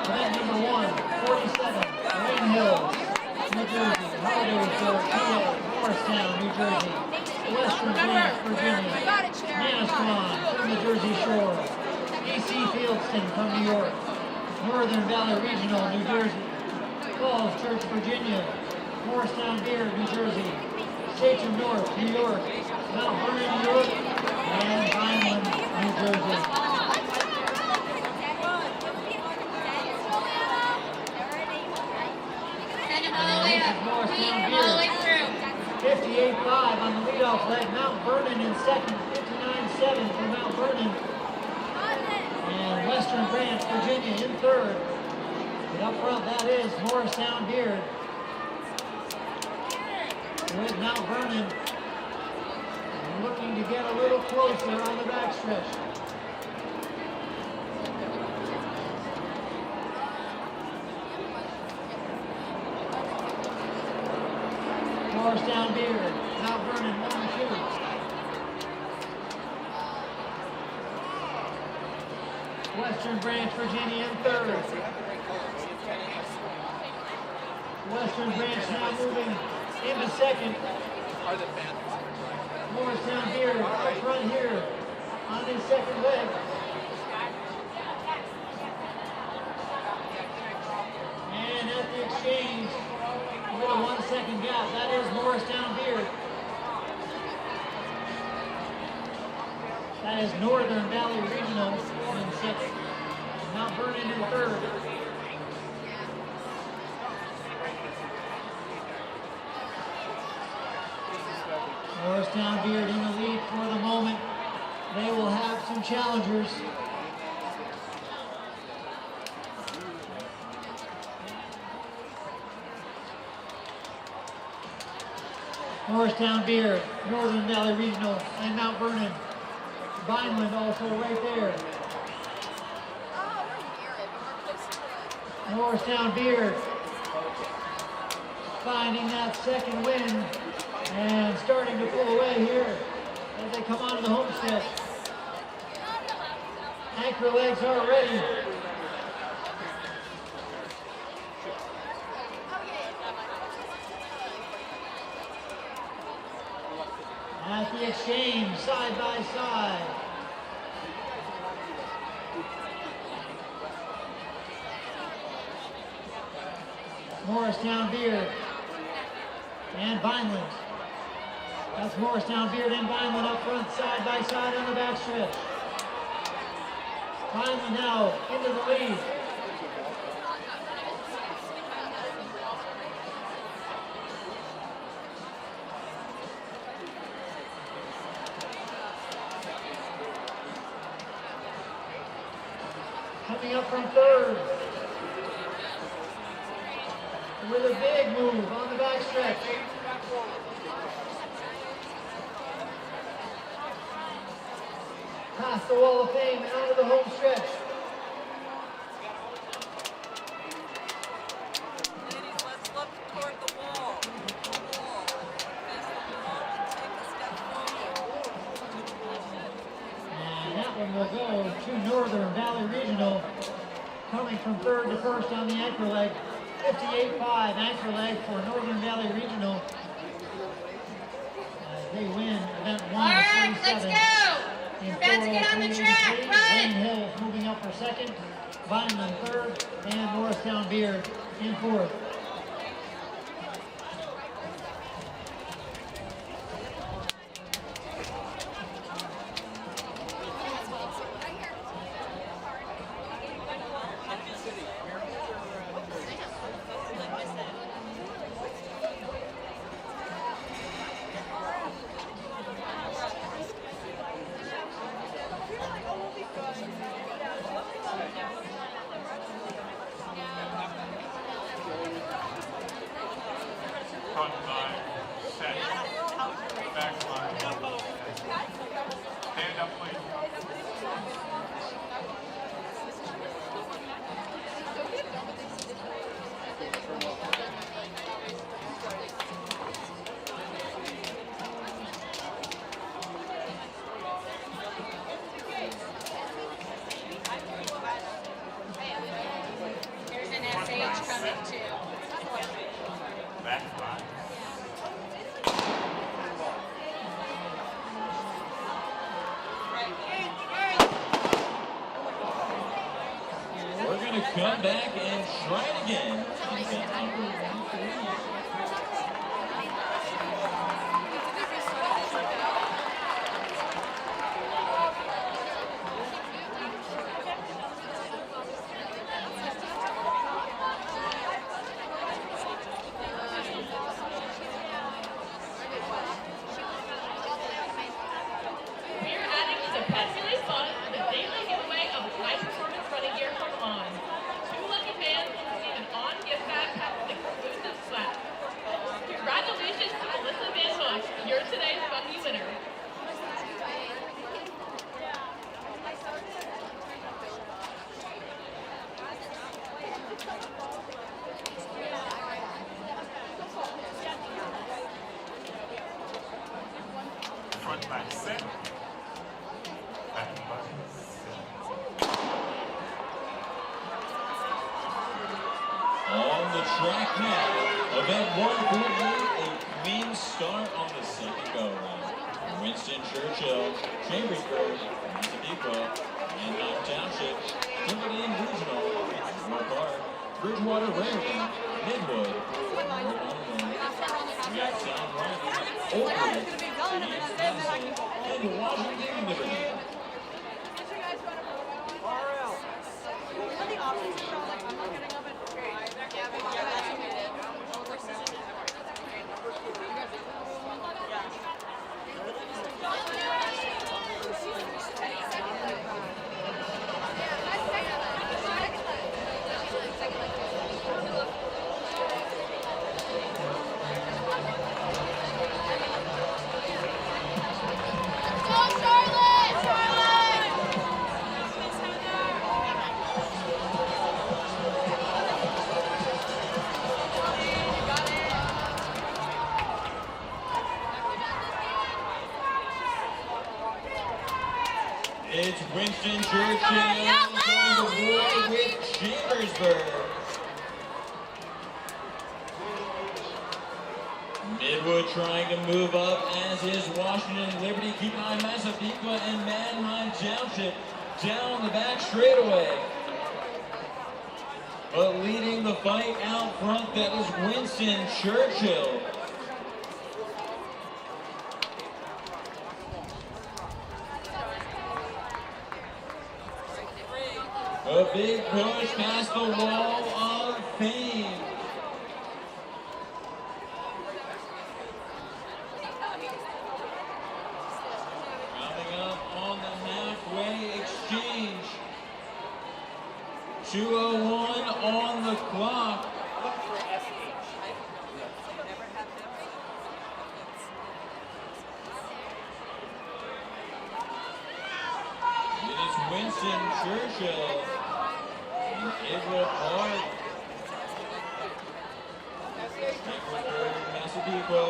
event number 147, Rain Hills, New Jersey, Hollidaysburg, PA, Morristown, New Jersey, Western Branch, Virginia, Manasquan from the Jersey Shore, E.C. Fieldston from New York, Northern Valley Regional, New Jersey, Falls Church, Virginia, Morristown Beard, New Jersey, Sachem North, New York, Mount Vernon, New York, and Vineland, New Jersey. All the way through. 58.5 on the leadoff leg. Mount Vernon in second. 59.7 for Mount Vernon. And Western Branch, Virginia in third. But up front, that is Morristown Beard with Mount Vernon looking to get a little closer on the backstretch. Morristown Beard, Mount Vernon 1 and 2. Western Branch, Virginia in third. Western Branch now moving into second. Morristown Beard up front here on his second leg. And at the exchange, with a 1 second gap, that is Morristown Beard. That is Northern Valley Regional in sixth. Mount Vernon in third. Morristown Beard in the lead for the moment. They will have some challengers. Morristown Beard, Northern Valley Regional, and Mount Vernon. Vineland also right there. Morristown Beard finding that second win and starting to pull away here as they come onto the home stretch. Anchor legs are ready. At the exchange, side by side. Morristown Beard and Vineland. That's Morristown Beard and Vineland up front, side by side on the backstretch. Vineland now into the lead. Coming up from third with a big move on the backstretch. Past the wall of fame and onto the home stretch. Ladies, let's look toward the wall. Face the wall. Take a step forward. And that one will go to Northern Valley Regional, coming from third to first on the anchor leg. 58.5 anchor leg for Northern Valley Regional. They win event 1 All right, of let's 47. go. You're about to get on the track. Rain Run. Hills moving up for second, Vineland third, and Morristown Beard in fourth. come back and try it again. Inside number 138. We're adding to the Penn Relays bonus with a daily giveaway of a high-performance running gear from On. 2 lucky fans will receive an On gift backpack with exclusive slap. Congratulations to Melissa Van Hook, you're today's Funky winner. Front back set. Back button set. On the track now, event 148, a clean start on the second go-round. Winston Churchill, Chambersburg, Massapequa, Anaheim Township, Timberland Regional, Moore Park, Bridgewater Raritan, Midwood, we got Sound Riley, Oakland, East Madison, and Washington Liberty. It's Winston Churchill going to war with Chambersburg. Midwood trying to move up, as is Washington Liberty. Keep an eye on Massapequa and Manheim Township down the back straightaway. But leading the fight out front, that is Winston Churchill. A big push past the wall of fame. Coming up on the halfway exchange. 2:01 on the clock. Look for SH. It is Winston Churchill in April Park. Chambersburg, Massapequa,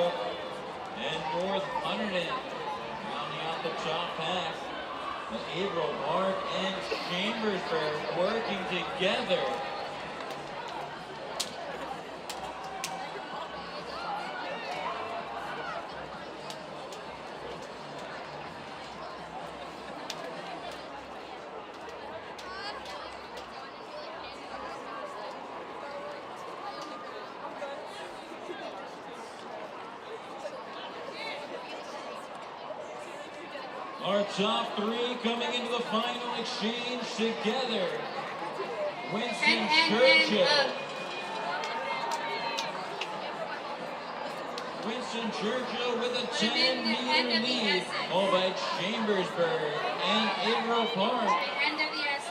and North Hunterdon. Rounding out the top pack. The April Park and Chambersburg working together. Our top 3 coming into the final exchange together. Winston Churchill. Winston Churchill with a 10-meter lead, followed by Chambersburg and April Park. End of the S's.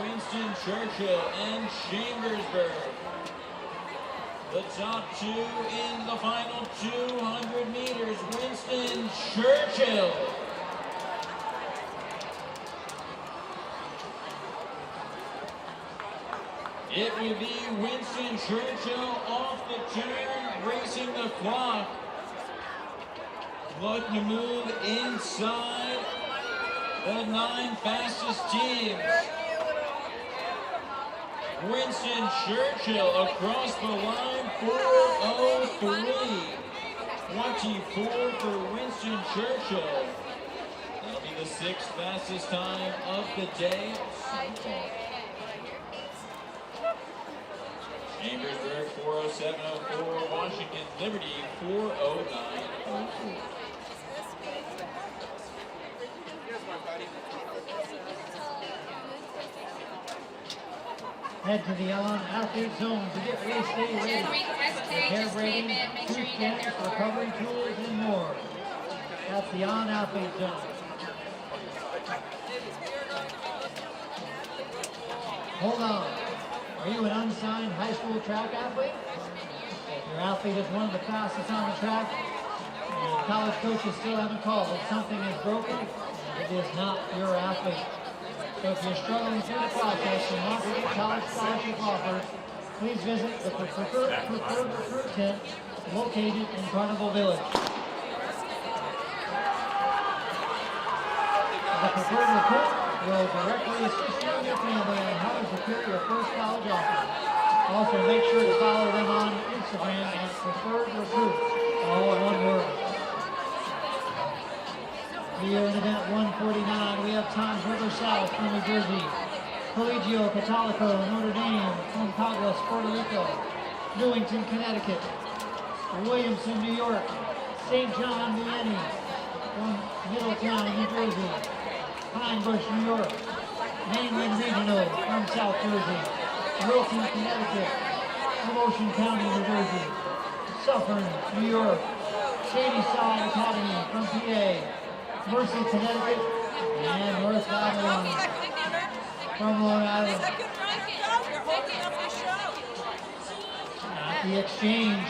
Winston Churchill and Chambersburg. The top 2 in the final 200 meters. Winston Churchill. It will be Winston Churchill off the turn, racing the clock. Looking to move inside the 9 fastest teams. Winston Churchill across the line, 4:03. 24 for Winston Churchill. That'll be the 6th fastest time of the day. Chambersburg 4:07.04. Washington Liberty 4:09.04. Head to the on-athlete zone to get race day ready. Hair braiding, tooth camps, recovery tools, and more. That's the on-athlete zone. Hold on. Are you an unsigned high school track athlete? If your athlete is one of the fastest on the track, and college coaches still haven't called that something is broken, it is not your athlete. So if you're struggling through the process and want to get college scholarship offers, please visit the preferred recruit tent located in Carnival Village. The preferred recruit will directly assist you and your family on how to secure your first college offer. Also, make sure to follow them on Instagram at preferred recruit, all in one word. Here in event 149, we have Tom's River South from New Jersey, Colegio Católico Notre Dame from Caguas, Puerto Rico, Newington, Connecticut, Williamson, New York, St. John Vianney from Middletown, New Jersey, Pine Bush, New York, Mainland Regional from South Jersey, Wilton, Connecticut, Promotion County, New Jersey, Suffern, New York, Shadyside Academy from PA, Mercy, Connecticut, and North Babylon from Long Island. At the exchange.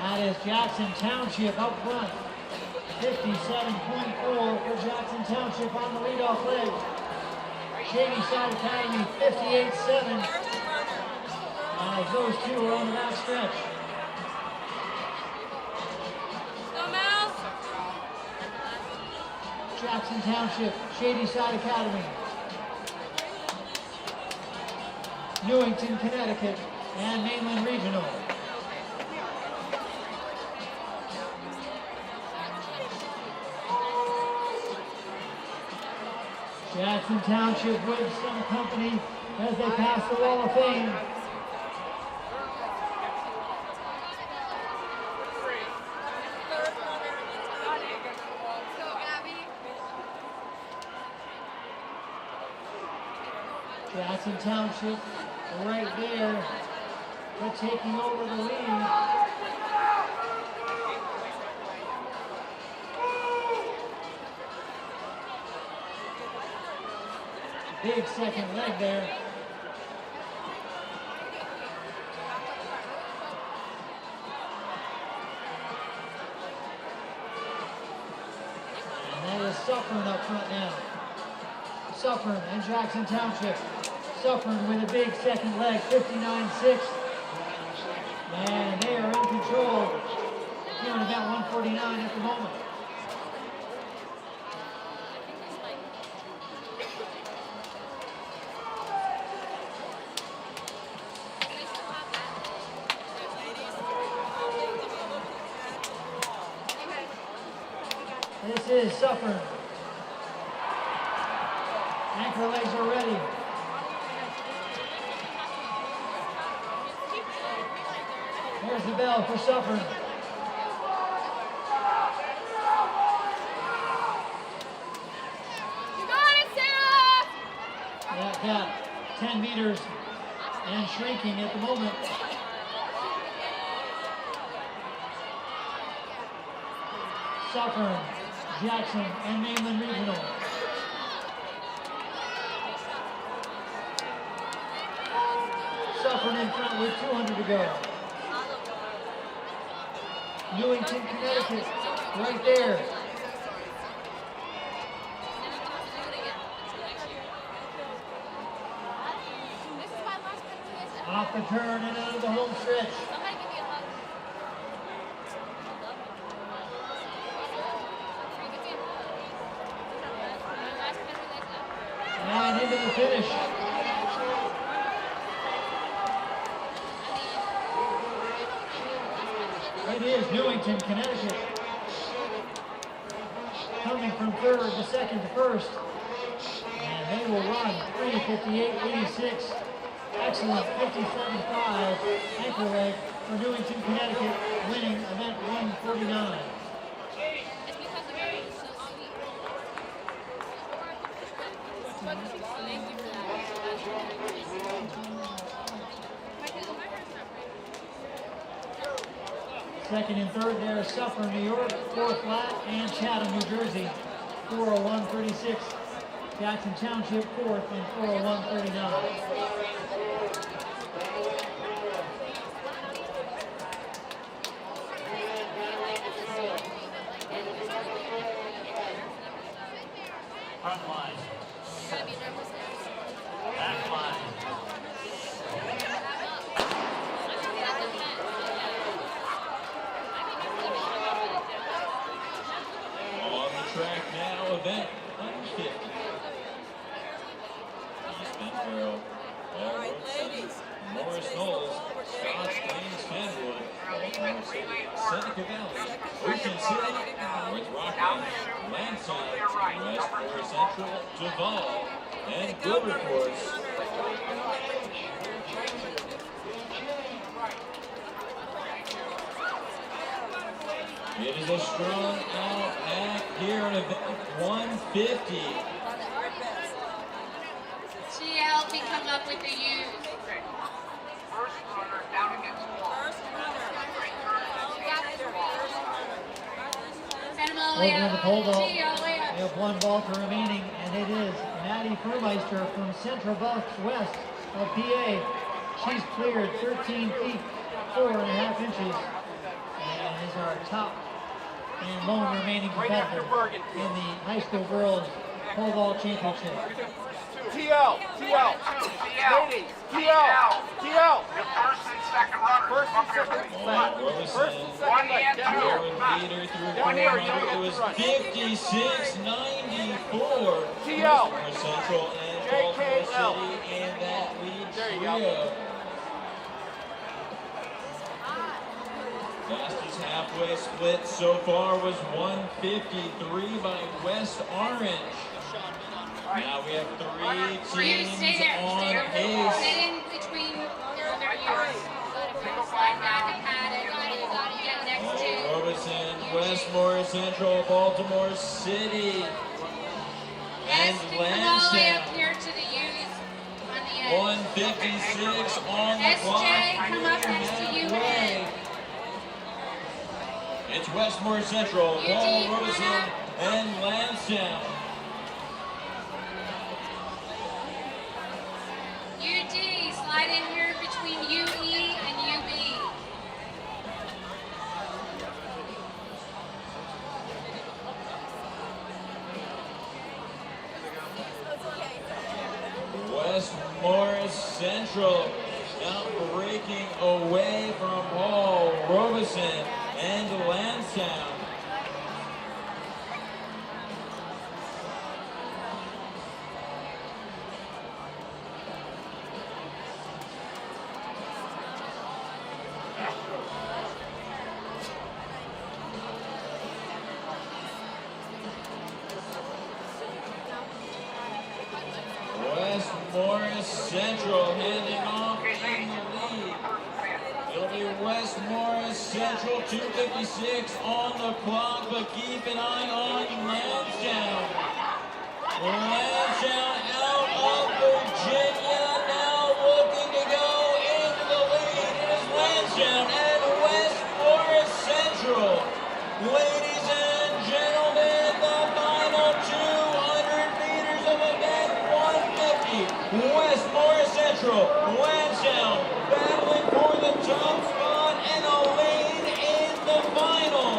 That is Jackson Township up front. 57.4 for Jackson Township on the leadoff leg. Shadyside Academy 58.7. As those two are on the back stretch. Jackson Township, Shadyside Academy, Newington, Connecticut, and Mainland Regional. Jackson Township with some company as they pass the Wall of Fame. Jackson Township right there, but taking over the lead. Big second leg there. And that is Suffern up front now. Suffern and Jackson Township. Suffern with a big second leg, 59.6. And they are in control here in event 149 at the moment. This is Suffern. Anchor legs are ready. Here's the bell for Suffern. You got it, Sarah! That gap, 10 meters and shrinking at the moment. Suffern, Jackson, and Mainland Regional. Suffern in front with 200 to go. Newington, Connecticut, right there. Off the turn and out of the home stretch. the finish. It is Newington, Connecticut. Coming from third to second to first. And they will run 3:58.86. Excellent 57.5 anchor leg for Newington, Connecticut, winning event 149. It's because the baby is so sweet. Thank you for that. Second and third there, Suffern, New York, fourth flat, and Chatham, New Jersey, 4:01.36. Jackson Township, fourth, and 4:01.39. Front line. Back line. On the track now, event 150. East Bentville, All right, ladies. Morris Knowles, Scotts Plains, Kenwood, Seneca Valley, Ocean City, North Rockland, Lansing, Westport Central, Duval, and Wilberforce. It is a strong out pack here at event 150. GL can come up with the U's. First runner down against the wall. Send them all the Over way the up. pole vault. G all the way We up. have one vaulter remaining, and it is Maddie Furmeister from Central Bucks West of PA. She's cleared 13 feet, 4.5 inches, and is our top and lone remaining competitor in the high school girls pole vault championship. TL. Ladies. TL. The first and second runners. First and second leg. First and second leg. Down here. Leader through Down here, 400. It was 56.94. TL. Westport Central and JKL. Baltimore City in that lead There you trio. go. Fastest halfway split so far was 153 by West Orange. Now we have three You teams stay there. on Stay pace. in between your other U's. Slide down to Paddock. Get next to. Robeson, Westmore Central, Baltimore City, and S can come all the way up Lansing. here to the U's on the edge. 156 on the clock. SJ, come up next to you. Halfway. It's Westmore Central, UD, Paul come on Robeson, up. and Lansing. UD, slide in here between UE and UB. West Morris Central now breaking away from Paul Robeson and Lansing. West Morris Central handing off in the lead. It'll be West Morris Central, 2:56 on the clock, but keep an eye on Lansing. Lansing out of Virginia, now looking to go into the lead. It is Lansing and West Morris Central. Ladies and gentlemen, the final 200 meters of event 150. West Morris Central, Lansing battling for the top spot and a lane in the final.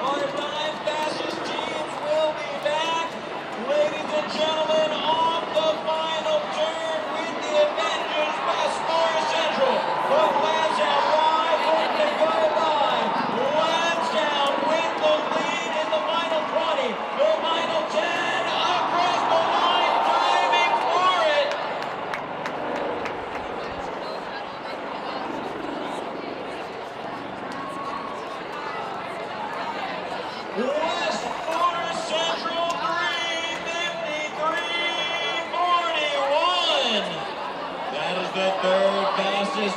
Our 9 fastest teams will be back. Ladies and gentlemen, off the final turn with the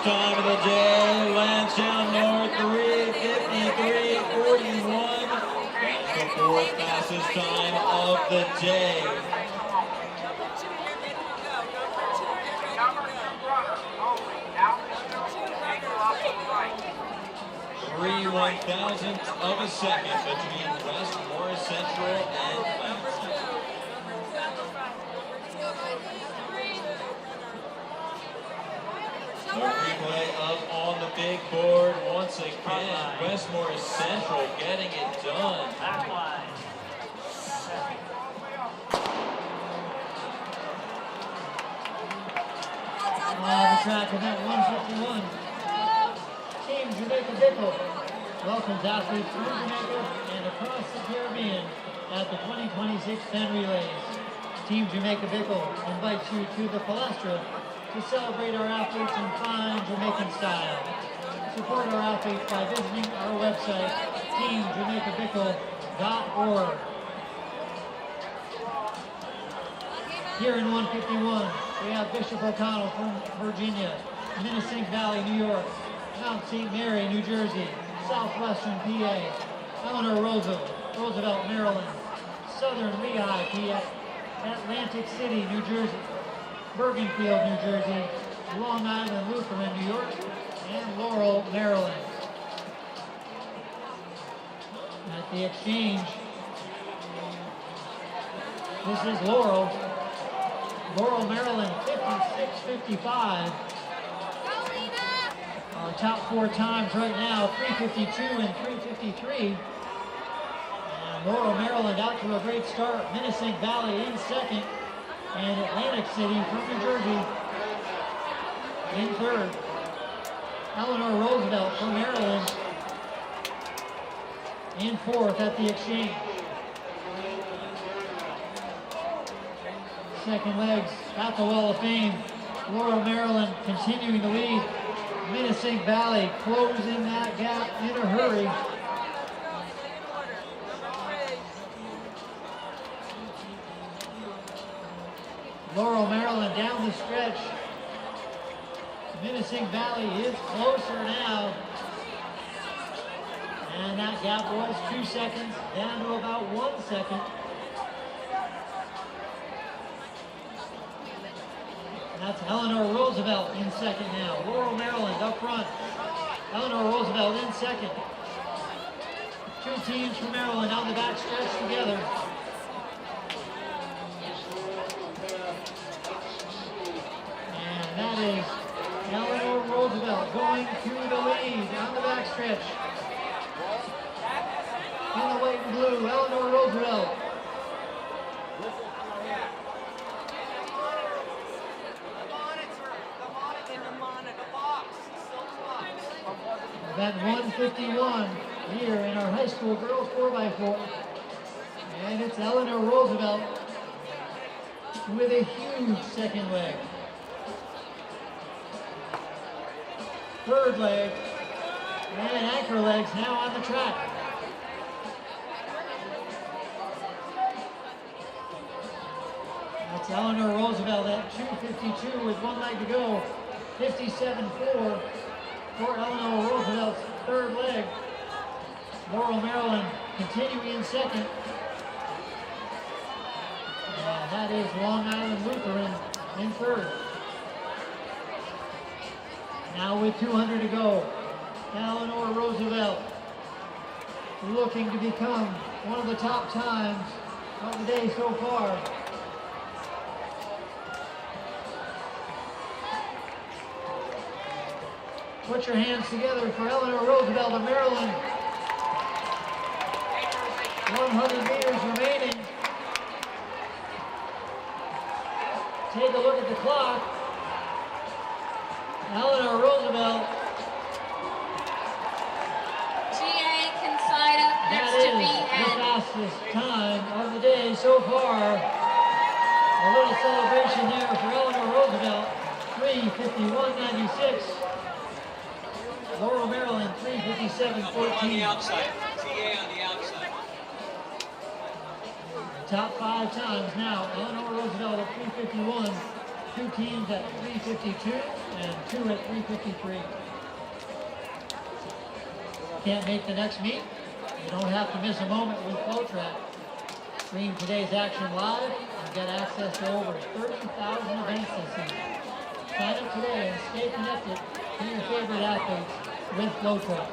fastest time of the day. Lansdowne North 3:53:41. That's the fourth fastest time of the day. Number 2 runner, only, out the chute, angle off to the right. 3/1000th of a second between West Morris Central and Lansdowne. Replay up on the big board once again. West Morris Central getting it done. Back line. The track event 151. Team Jamaica Bickle welcomes athletes from Jamaica and across the Caribbean at the 2026 Penn Relays. Team Jamaica Bickle invites you to the Palestra to celebrate our athletes in fine Jamaican style. Support our athletes by visiting our website, teamjamaicabickle.org. Here in 151, we have Bishop O'Connell from Virginia, Minnesink Valley, New York, Mount St. Mary, New Jersey, Southwestern PA, Eleanor Roosevelt, Maryland, Southern Lehigh, PA, Atlantic City, New Jersey, Bergenfield, New Jersey, Long Island Lutheran, New York, and Laurel, Maryland. At the exchange, this is Laurel, Maryland, 56:55. Our top 4 times right now, 3:52 and 3:53. And Laurel, Maryland out to a great start. Minnesink Valley in second. And Atlantic City from New Jersey in third. Eleanor Roosevelt from Maryland in fourth at the exchange. Second legs at the Wall of Fame. Laurel, Maryland continuing to lead. Minnesink Valley closing that gap in a hurry. Laurel, Maryland down the stretch. Minnesink Valley is closer now. And that gap was 2 seconds, down to about 1 second. That's Eleanor Roosevelt in second now. Laurel, Maryland up front. Eleanor Roosevelt in second. 2 teams from Maryland on the back stretch together. And that is Eleanor Roosevelt going to the lead on the back stretch. In the white and blue, Eleanor Roosevelt. Event 151 here in our high school girls 4x4. And it's Eleanor Roosevelt with a huge second leg. Third leg and anchor legs now on the track. That's Eleanor Roosevelt at 2:52 with 1 leg to go. 57.4 for Eleanor Roosevelt's third leg. Laurel, Maryland continuing in second. And that is Long Island Lutheran in third. Now with 200 to go, Eleanor Roosevelt looking to become one of the top times of the day so far. Put your hands together for Eleanor Roosevelt of Maryland. 100 meters remaining. Take a look at the clock. Eleanor Roosevelt. GA can sign up next That to is me the and fastest time of the day so far. A little celebration there for Eleanor Roosevelt. 3:51.96. Laurel, Maryland, 3:57.14. On the outside. TA on the outside. Top 5 times now. Eleanor Roosevelt at 3:51. 2 teams at 3:52 and 2 at 3:53. Can't make the next meet? You don't have to miss a moment with FloTrack. Stream today's action live and get access to over 30,000 events this season. Sign up today and stay connected to your favorite athletes with FloTrack.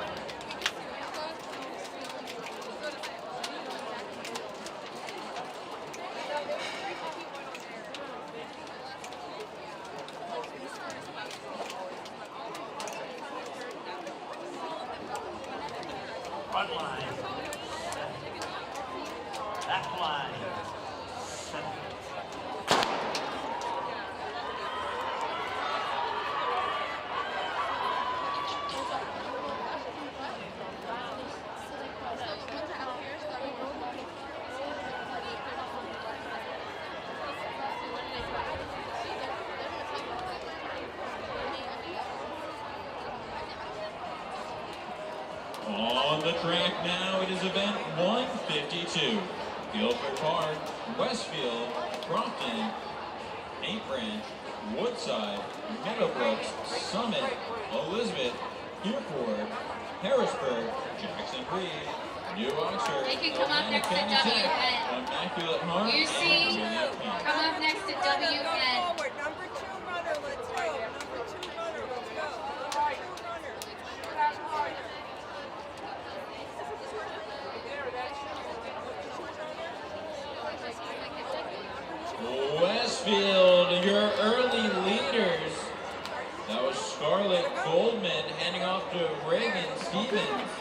Front line. Back line. On the track now, it is event 152. Guilford Park, Westfield, Crofton, Paint Branch, Woodside, Meadowbrooks, Summit, Elizabeth, Hereford, Harrisburg, Jackson Reed, New Oxford, They can come up next to WN. Immaculate Heart, UC, come up next to WN. Forward, number 2 runner, let's go. Number 2 runner, let's go. Number 2 runner. Westfield, your early leaders. That was Scarlett Goldman handing off to Reagan Stevens.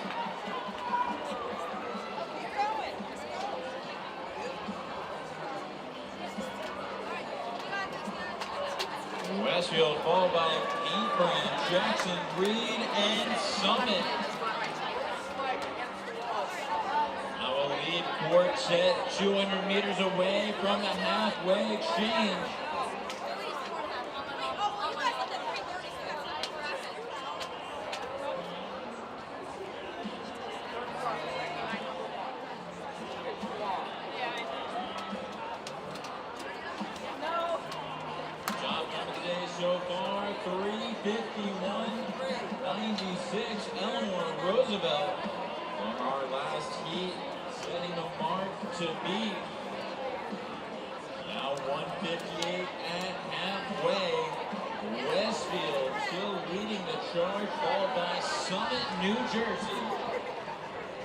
Westfield followed by Paint Branch, Jackson Reed, and Summit. Our lead quartet 200 meters away from the halfway exchange. Top time of the day so far, 3:51.96. Eleanor Roosevelt from our last heat, setting the mark to beat. Now 1:58 at halfway. Westfield still leading the charge, followed by Summit, New Jersey.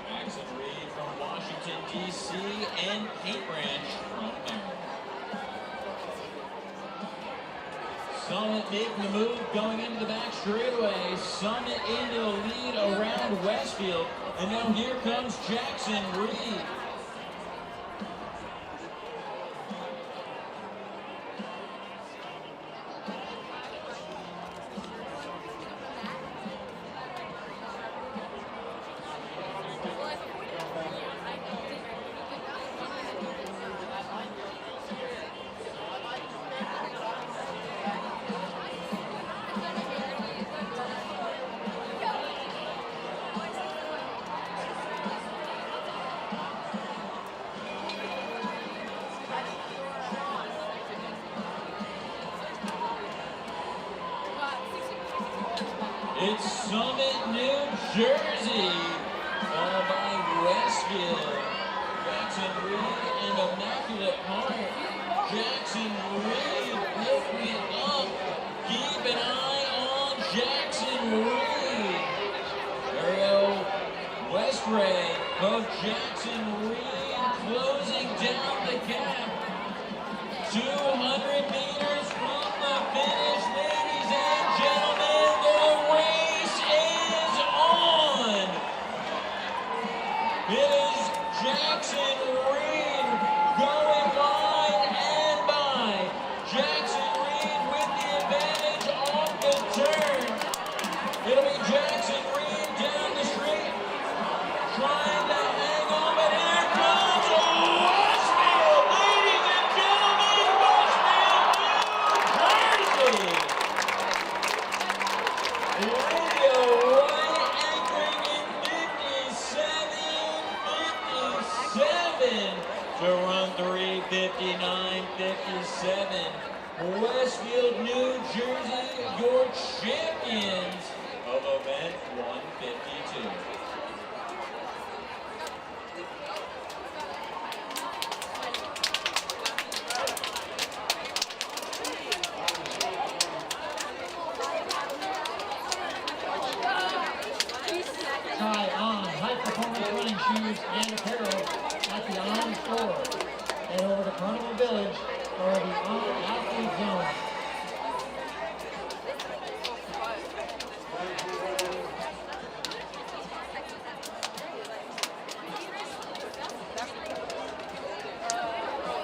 Jackson Reed from Washington, D.C., and Paint Branch from Maryland. Summit making the move, going into the back straightaway. Summit into the lead around Westfield. And now here comes Jackson Reed. It's Summit, New Jersey, followed by Westfield. Jackson Reed and Immaculate Heart. Jackson Reed opening it up. Keep an eye on Jackson Reed. Ariel Westray of Jackson Reed closing down the gap. 200 meters from the finish, ladies and gentlemen. The race is on. It is Jackson Reed going wide and by. Jackson Reed with the advantage off the turn. It'll be Jackson Reed down the street, trying to hang on, but here comes Westfield, ladies and gentlemen, Westfield, New Jersey. Radio right anchoring in 57 to run 3:59.57. Westfield, New Jersey, your champions of event 152. Try on high-performance running shoes and apparel at the On store. Head over to Carnival Village or the On Athlete Zone.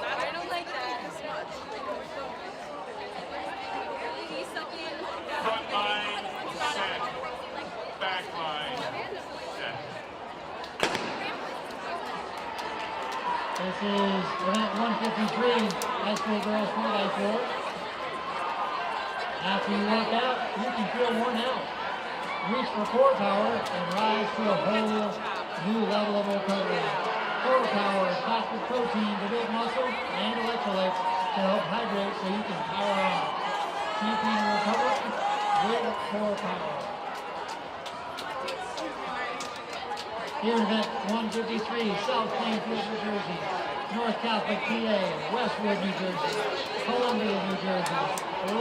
I don't like that as much. Front line, set. Back line, set. This is event 153, high school girls 4x4. After you work out, you can feel worn out. Reach for core power and rise to a whole new level of recovery. Core power is packed with protein to build muscle and electrolytes to help hydrate so you can power on. Champion recovery with core power. Here in event 153, South Plainfield, New Jersey, North Catholic, PA, Westwood, New Jersey, Columbia, New Jersey,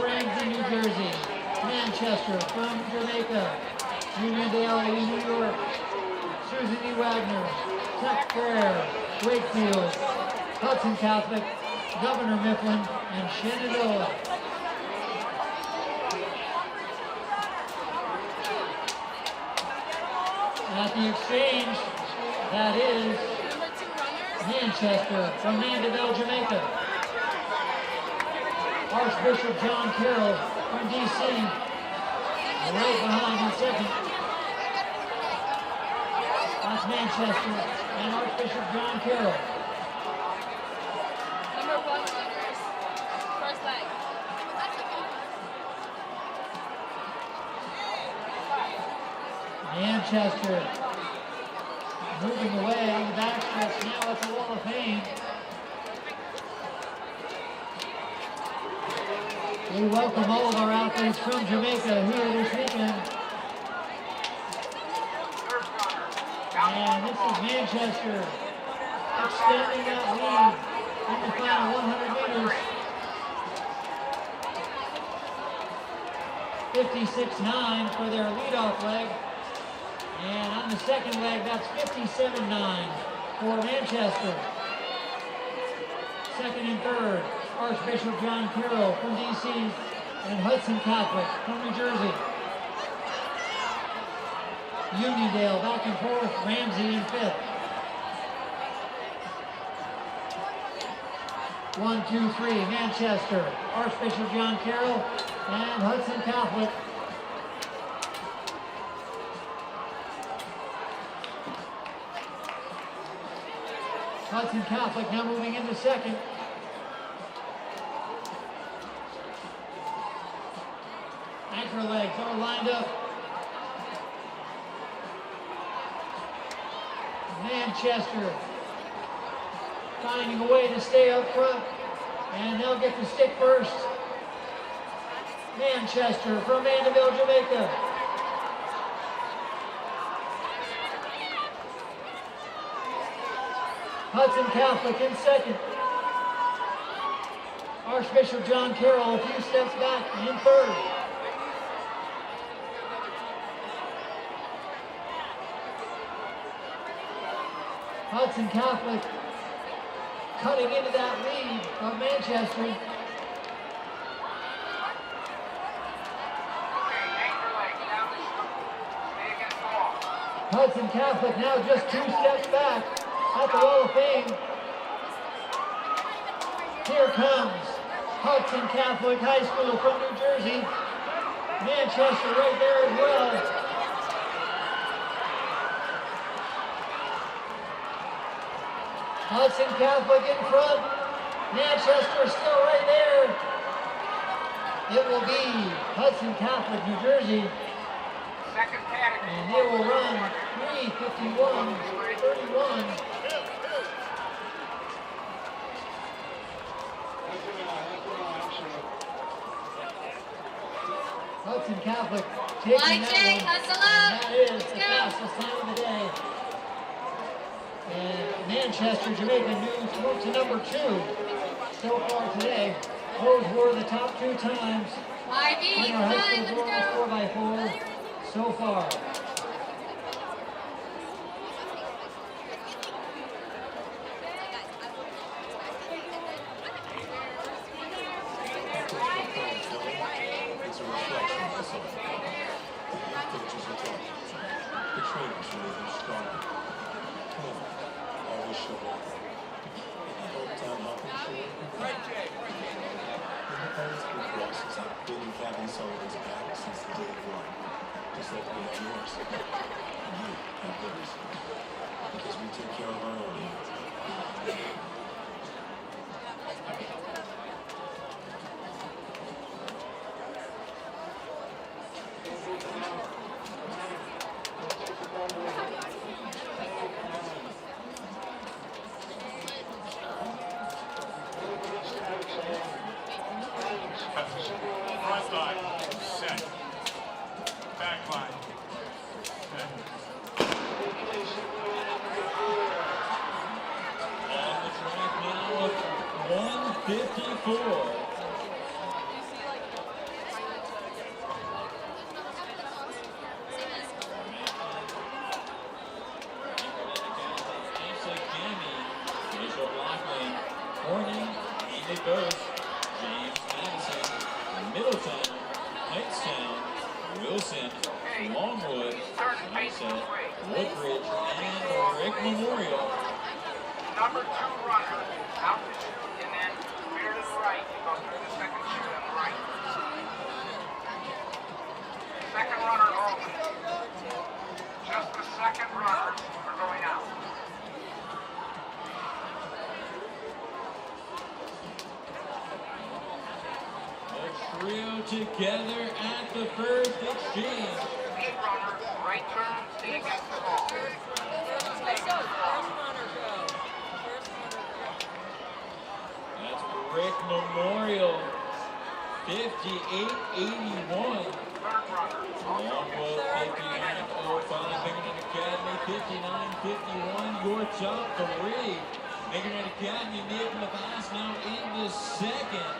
Ramsey, New Jersey, Manchester from Jamaica, Uniondale, New York, Susan E. Wagner, Tech Fair, Wakefield, Hudson Catholic, Governor Mifflin, and Shenandoah. At the exchange, that is Manchester from Mandeville, Jamaica. Archbishop John Carroll from D.C. right behind in second. That's Manchester and Archbishop John Carroll. Number 1 runners. First leg. Manchester moving away on the back stretch now at the Wall of Fame. We welcome all of our athletes from Jamaica here this weekend. And this is Manchester extending that lead in the final 100 meters. 56.9 for their leadoff leg. And on the second leg, that's 57.9 for Manchester. Second and third, Archbishop John Carroll from D.C. and Hudson Catholic from New Jersey. Uniondale back and forth, Ramsey in fifth. 1, 2, 3, Manchester, Archbishop John Carroll, and Hudson Catholic. Hudson Catholic now moving into second. Anchor legs are lined up. Manchester finding a way to stay up front, and they'll get the stick first. Manchester from Mandeville, Jamaica. Hudson Catholic in second. Archbishop John Carroll a few steps back in third. Hudson Catholic cutting into that lead of Manchester. Hudson Catholic now just 2 steps back at the Wall of Fame. Here comes Hudson Catholic High School from New Jersey. Manchester right there as well. Hudson Catholic in front. Manchester still right there. It will be Hudson Catholic, New Jersey. Second Paddock. And they will run 3:51:31. Hudson Catholic taking YJ, that one. hustle And up. that is Let's the go. fastest time of the day. And Manchester, Jamaica moves to number 2 so far today. Those were the top 2 times IB, in come our on, high school let's girls go. 4x4 so far. It's a reflection of us all. The coaches are talking. The trainers who have been strong. Come on, always show up. And I hope time helping show up. Right, Jay. Independence Blue Cross has been in Captain Sullivan's back since the day one. Just like we have yours. And you have theirs. Because we take care of our own. Front line, set. Back line, set. On the track now of 154. Horning, Andy Bose, James Madison, Middletown, Hightstown, Wilson, Longwood, Dyson, Woodbridge, and Rick Memorial. Number 2 runner, out to shoot, and then rear to the right. You go through the second chute on the right. Second runner only. Just the second runners are going out. The trio together at the first exchange. Lead runner, right turn, stay against the wall. First runner go. First runner go. That's Rick Memorial, 58-81. Third runner, Longwood, 59-05. Binghamton Academy, 59-51. Your top 3. Binghamton Academy making the pass now into second.